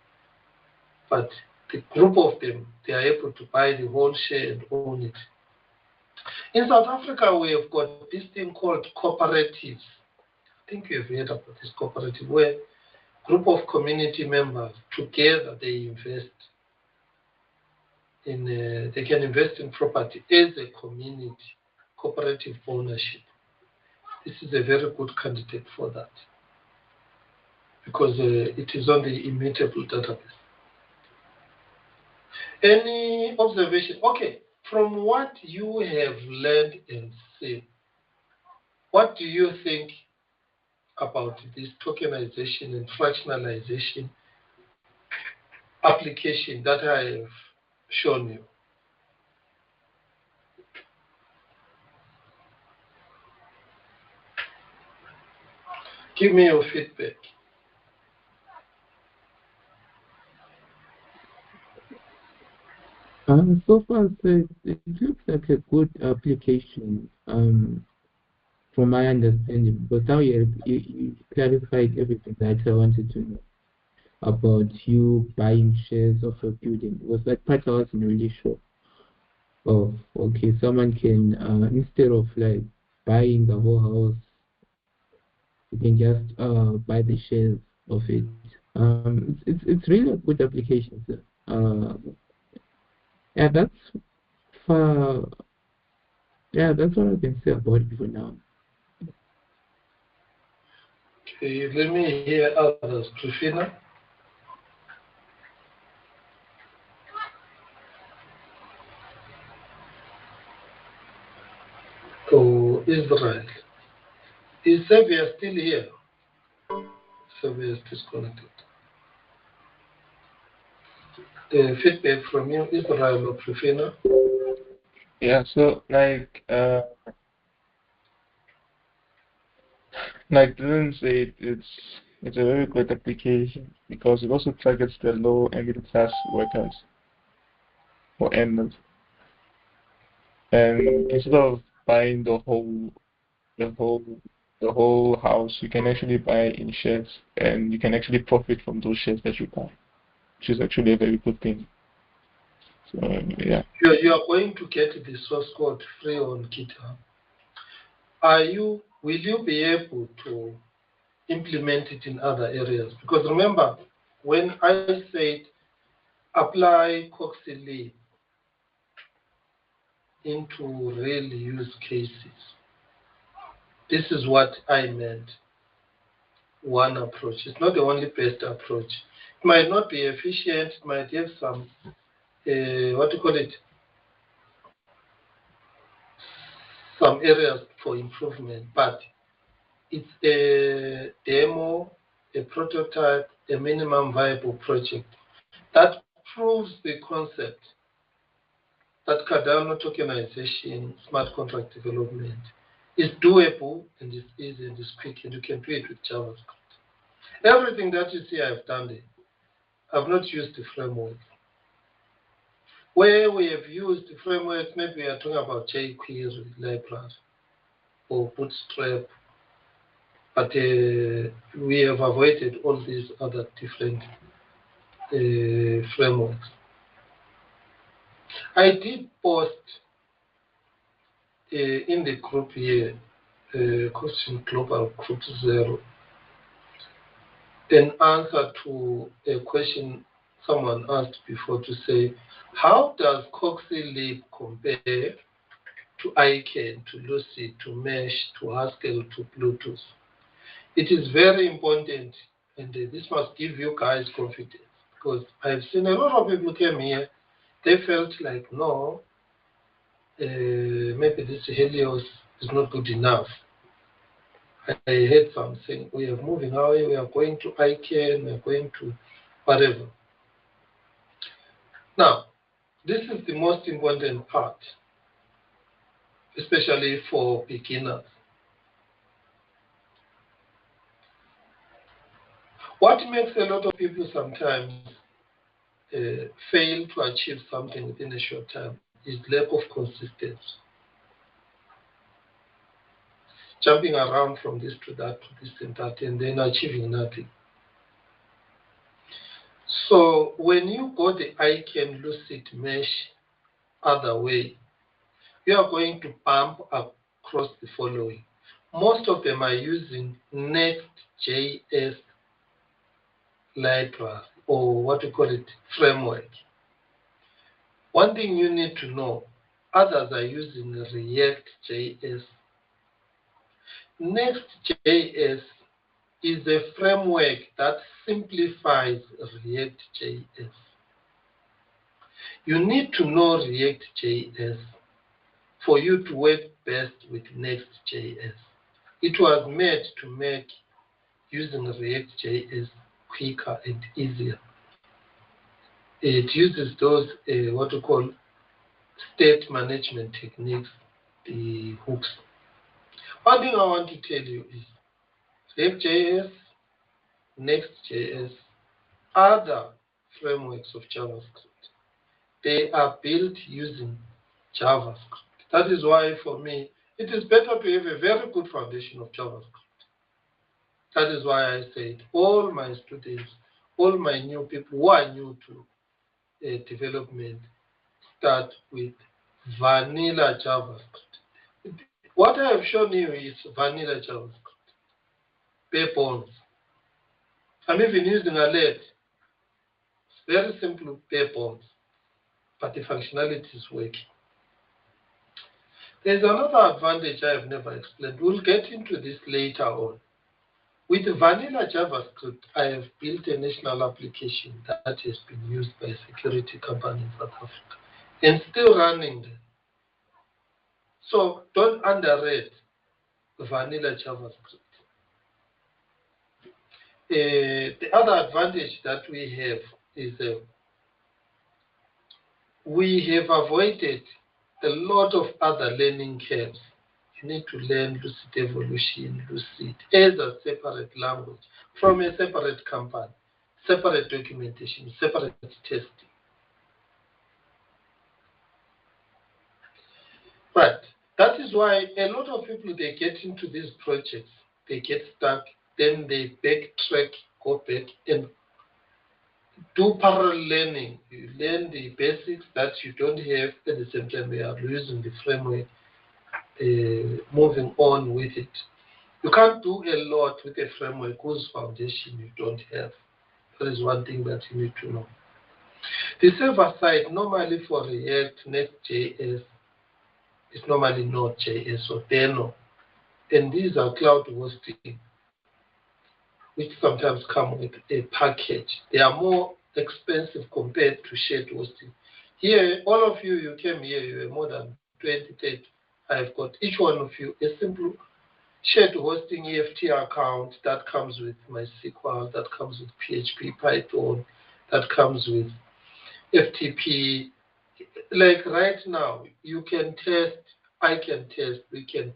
Speaker 1: But the group of them, they are able to buy the whole share and own it. In South Africa, we have got this thing called cooperatives. I think you've heard about this cooperative, where group of community members together they invest in. They can invest in property as a community, cooperative ownership. This is a very good candidate for that because it is on the immutable database. Any observation? Okay, from what you have learned and seen, what do you think about this tokenization and fractionalization application that I have shown you? Give me your feedback.
Speaker 2: So far, so it looks like a good application. from my understanding, because now you clarified everything that I wanted to know about you buying shares of a building. It was that part I wasn't really sure of. Okay, someone can instead of like buying the whole house, you can just buy the shares of it. It's really a good application, sir. Yeah, for that's what I can say about it for now.
Speaker 1: Okay, let me hear others. Christina? Oh, Israel. Is Xavier still here? Xavier is disconnected. Feedback from you, Israel or Christina?
Speaker 5: Yeah, so like Dylan said, it's a very good application because it also targets the low and middle class workers or earners. And instead of buying the whole the whole house, you can actually buy in shares, and you can actually profit from those shares that you buy, which is actually a very good thing. So yeah.
Speaker 1: You are going to get the source code free on GitHub. Will you be able to implement it in other areas? Because remember, when I said apply Coxley into real use cases, this is what I meant. One approach. It's not the only best approach. It might not be efficient. It might have some, what do you call it, some areas for improvement. But it's a demo, a prototype, a minimum viable project that proves the concept that Cardano tokenization, smart contract development is doable and is easy and is quick, and you can do it with JavaScript. Everything that you see I've done there, I've not used the framework. Where we have used the framework, maybe we are talking about jQuery library or Bootstrap, but we have avoided all these other different frameworks. I did post in the group here, question global group 0, an answer to a question someone asked before to say, how does Coxley compare to ICANN, to Lucid, to Mesh, to Haskell, to Bluetooth? It is very important, and this must give you guys confidence, because I've seen a lot of people came here, they felt like, no, maybe this Helios is not good enough. I heard something, we are moving away, we are going to ICANN, we are going to whatever. Now, this is the most important part, especially for beginners. What makes a lot of people sometimes fail to achieve something within a short time is lack of consistency. Jumping around from this to that, to this and that, and then achieving nothing. So when you go the ICANN Lucid Mesh other way, you are going to bump across the following. Most of them are using Next.js library, or what we call it, framework. One thing you need to know, others are using React.js. Next.js is a framework that simplifies React.js. You need to know React.js for you to work best with Next.js. It was made to make using React.js quicker and easier. It uses those, what we call state management techniques, the hooks. One thing I want to tell you is React.js, Next.js, other frameworks of JavaScript, they are built using JavaScript. That is why for me, it is better to have a very good foundation of JavaScript. That is why I said all my students, all my new people who are new to development, start with vanilla JavaScript. What I have shown you is vanilla JavaScript, bare bones. I'm even using a LED. It's very simple, bare bones, but the functionality is working. There's another advantage I have never explained. We'll get into this later on. With vanilla JavaScript, I have built a national application that has been used by a security company in South Africa and still running there. So don't underrate vanilla JavaScript. The other advantage that we have is we have avoided a lot of other learning curves. You need to learn Lucid Evolution, Lucid, as a separate language from a separate company, separate documentation, separate testing. Right. That is why a lot of people, they get into these projects, they get stuck, then they backtrack, go back and do parallel learning. You learn the basics that you don't have, at the same time you are using the framework, moving on with it. You can't do a lot with a framework whose foundation you don't have. That is one thing that you need to know. The server side, normally for React, Next.js, is normally Node.js or Delon. And these are cloud hosting, which sometimes come with a package. They are more expensive compared to shared hosting. Here, all of you, you came here, you were more than 20, 30. I've got each one of you a simple shared hosting EFT account that comes with MySQL, that comes with PHP, Python, that comes with FTP. Like right now, you can test, I can test, we can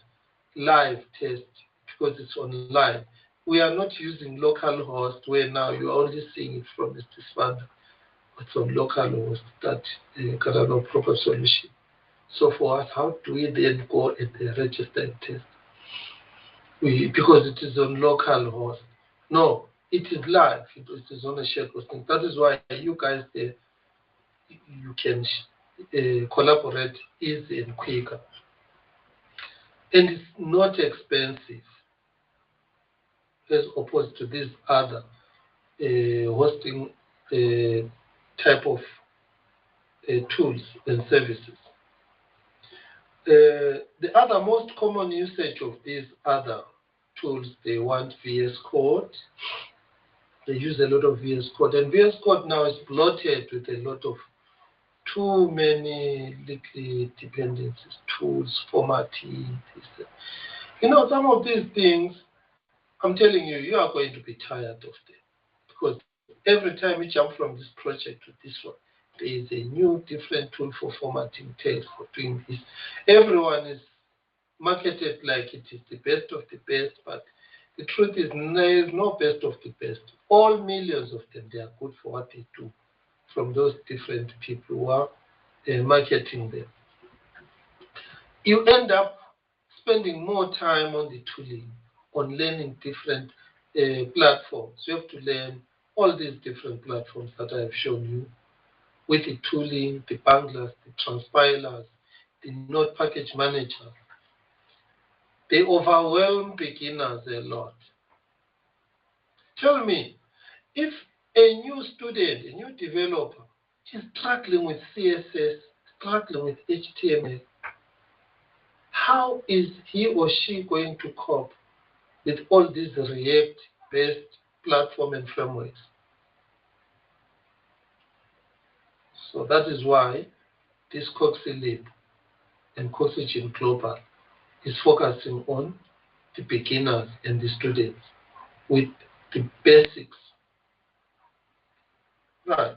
Speaker 1: live test because it's online. We are not using local host where now you're only seeing it from Mr. Spanda. It's on local host that Cardano proper solution. So for us, how do we then go and register and test? Because it is on local host. No, it is live. It is on a shared hosting. That is why you guys there, you can collaborate easy and quicker. And it's not expensive as opposed to these other hosting type of tools and services. The other most common usage of these other tools, they want VS Code. They use a lot of VS Code. And VS Code now is bloated with a lot of too many little dependencies, tools, formatting. You know, some of these things, I'm telling you, you are going to be tired of them. Because every time you jump from this project to this one, there is a new different tool for formatting text, for doing this. Everyone is marketed like it is the best of the best, but the truth is there is no best of the best. All millions of them, they are good for what they do from those different people who are marketing them. You end up spending more time on the tooling, on learning different platforms. You have to learn all these different platforms that I have shown you with the tooling, the banglers, the transpilers, the node package manager. They overwhelm beginners a lot. Tell me, if a new student, a new developer, is struggling with CSS, struggling with HTML, how is he or she going to cope with all these React-based platform and frameworks? So that is why this Coxy and Coxygen Global is focusing on the beginners and the students with the basics. Right.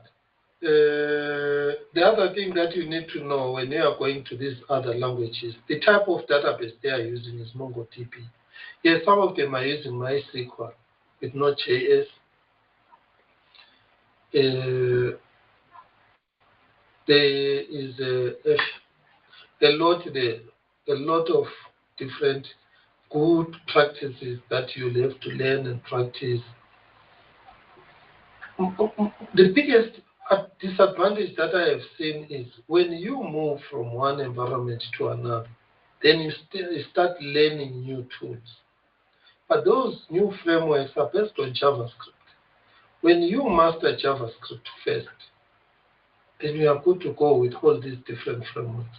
Speaker 1: The other thing that you need to know when you are going to these other languages, the type of database they are using is MongoDB. Yes, some of them are using MySQL with Node.js. There is a lot there, a lot of different good practices that you'll have to learn and practice. The biggest disadvantage that I have seen is when you move from one environment to another, then you start learning new tools. But those new frameworks are based on JavaScript. When you master JavaScript first, then you are good to go with all these different frameworks.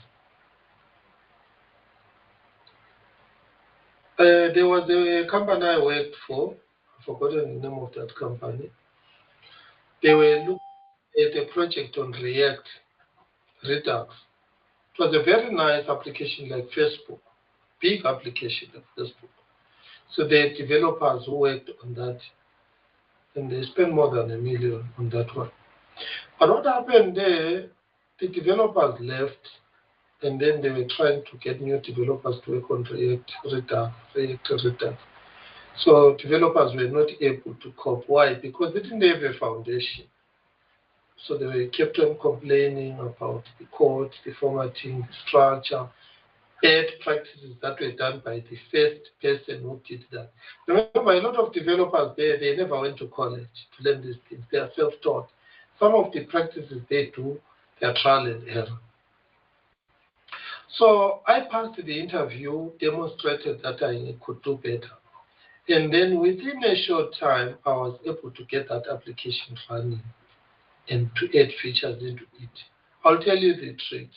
Speaker 1: There was a company I worked for, I've forgotten the name of that company. They were looking at a project on React Redux. It was a very nice application like Facebook, big application like Facebook. So the developers who worked on that, and they spent more than $1 million on that one. But what happened there, the developers left, and then they were trying to get new developers to work on React Redux. So developers were not able to cope. Why? Because they didn't have a foundation. So they were kept on complaining about the code, the formatting, the structure, bad practices that were done by the first person who did that. Remember, a lot of developers there, they never went to college to learn these things. They are self-taught. Some of the practices they do, they are trial and error. So I passed the interview, demonstrated that I could do better. And then within a short time, I was able to get that application running and to add features into it. I'll tell you the trick.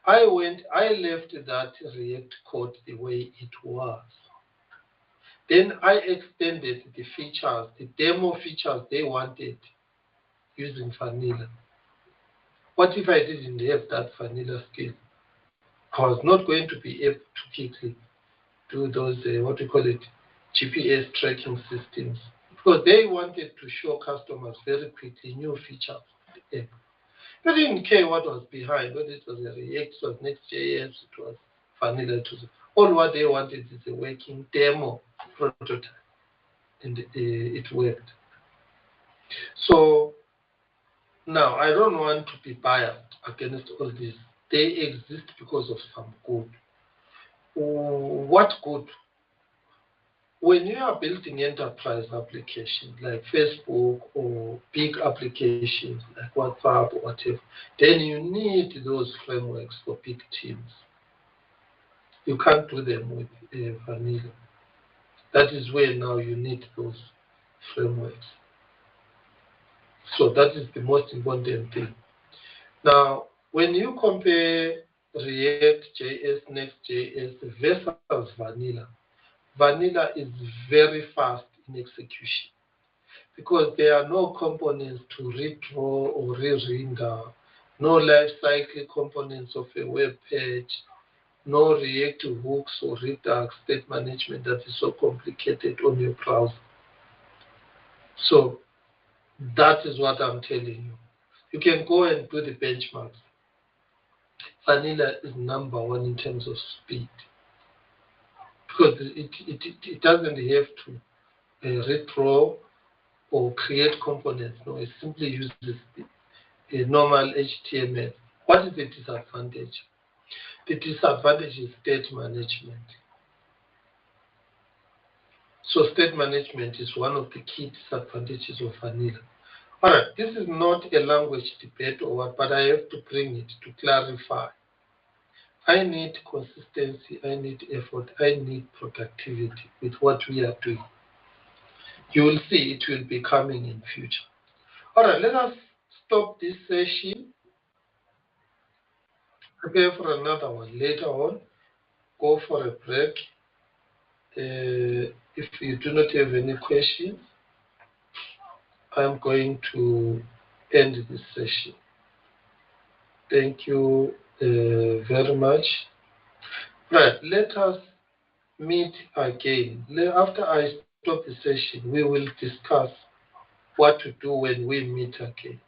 Speaker 1: I left that React code the way it was. Then I extended the features, the demo features they wanted using vanilla. What if I didn't have that vanilla skill? I was not going to be able to quickly do those, what we call it, GPS tracking systems. Because they wanted to show customers very quickly new features of the app. They didn't care what was behind, whether it was a React, it was Next.js, it was vanilla. All what they wanted is a working demo prototype, and it worked. So now I don't want to be biased against all this. They exist because of some good. What good? When you are building enterprise applications like Facebook or big applications like WhatsApp or whatever, then you need those frameworks for big teams. You can't do them with vanilla. That is where now you need those frameworks. So that is the most important thing. Now, when you compare React.js, Next.js versus vanilla, vanilla is very fast in execution because there are no components to redraw or re-render, no life cycle components of a web page, no React hooks or Redux state management that is so complicated on your browser. So that is what I'm telling you. You can go and do the benchmarks. Vanilla is number one in terms of speed because it doesn't have to redraw or create components. No, it simply uses a normal HTML. What is the disadvantage? The disadvantage is state management. So state management is one of the key disadvantages of vanilla. All right, this is not a language debate or what, but I have to bring it to clarify. I need consistency, I need effort, I need productivity with what we are doing. You will see it will be coming in future. All right, let us stop this session. Prepare for another one later on. Go for a break. If you do not have any questions, I'm going to end this session. Thank you very much. Right, let us meet again. After I stop the session, we will discuss what to do when we meet again.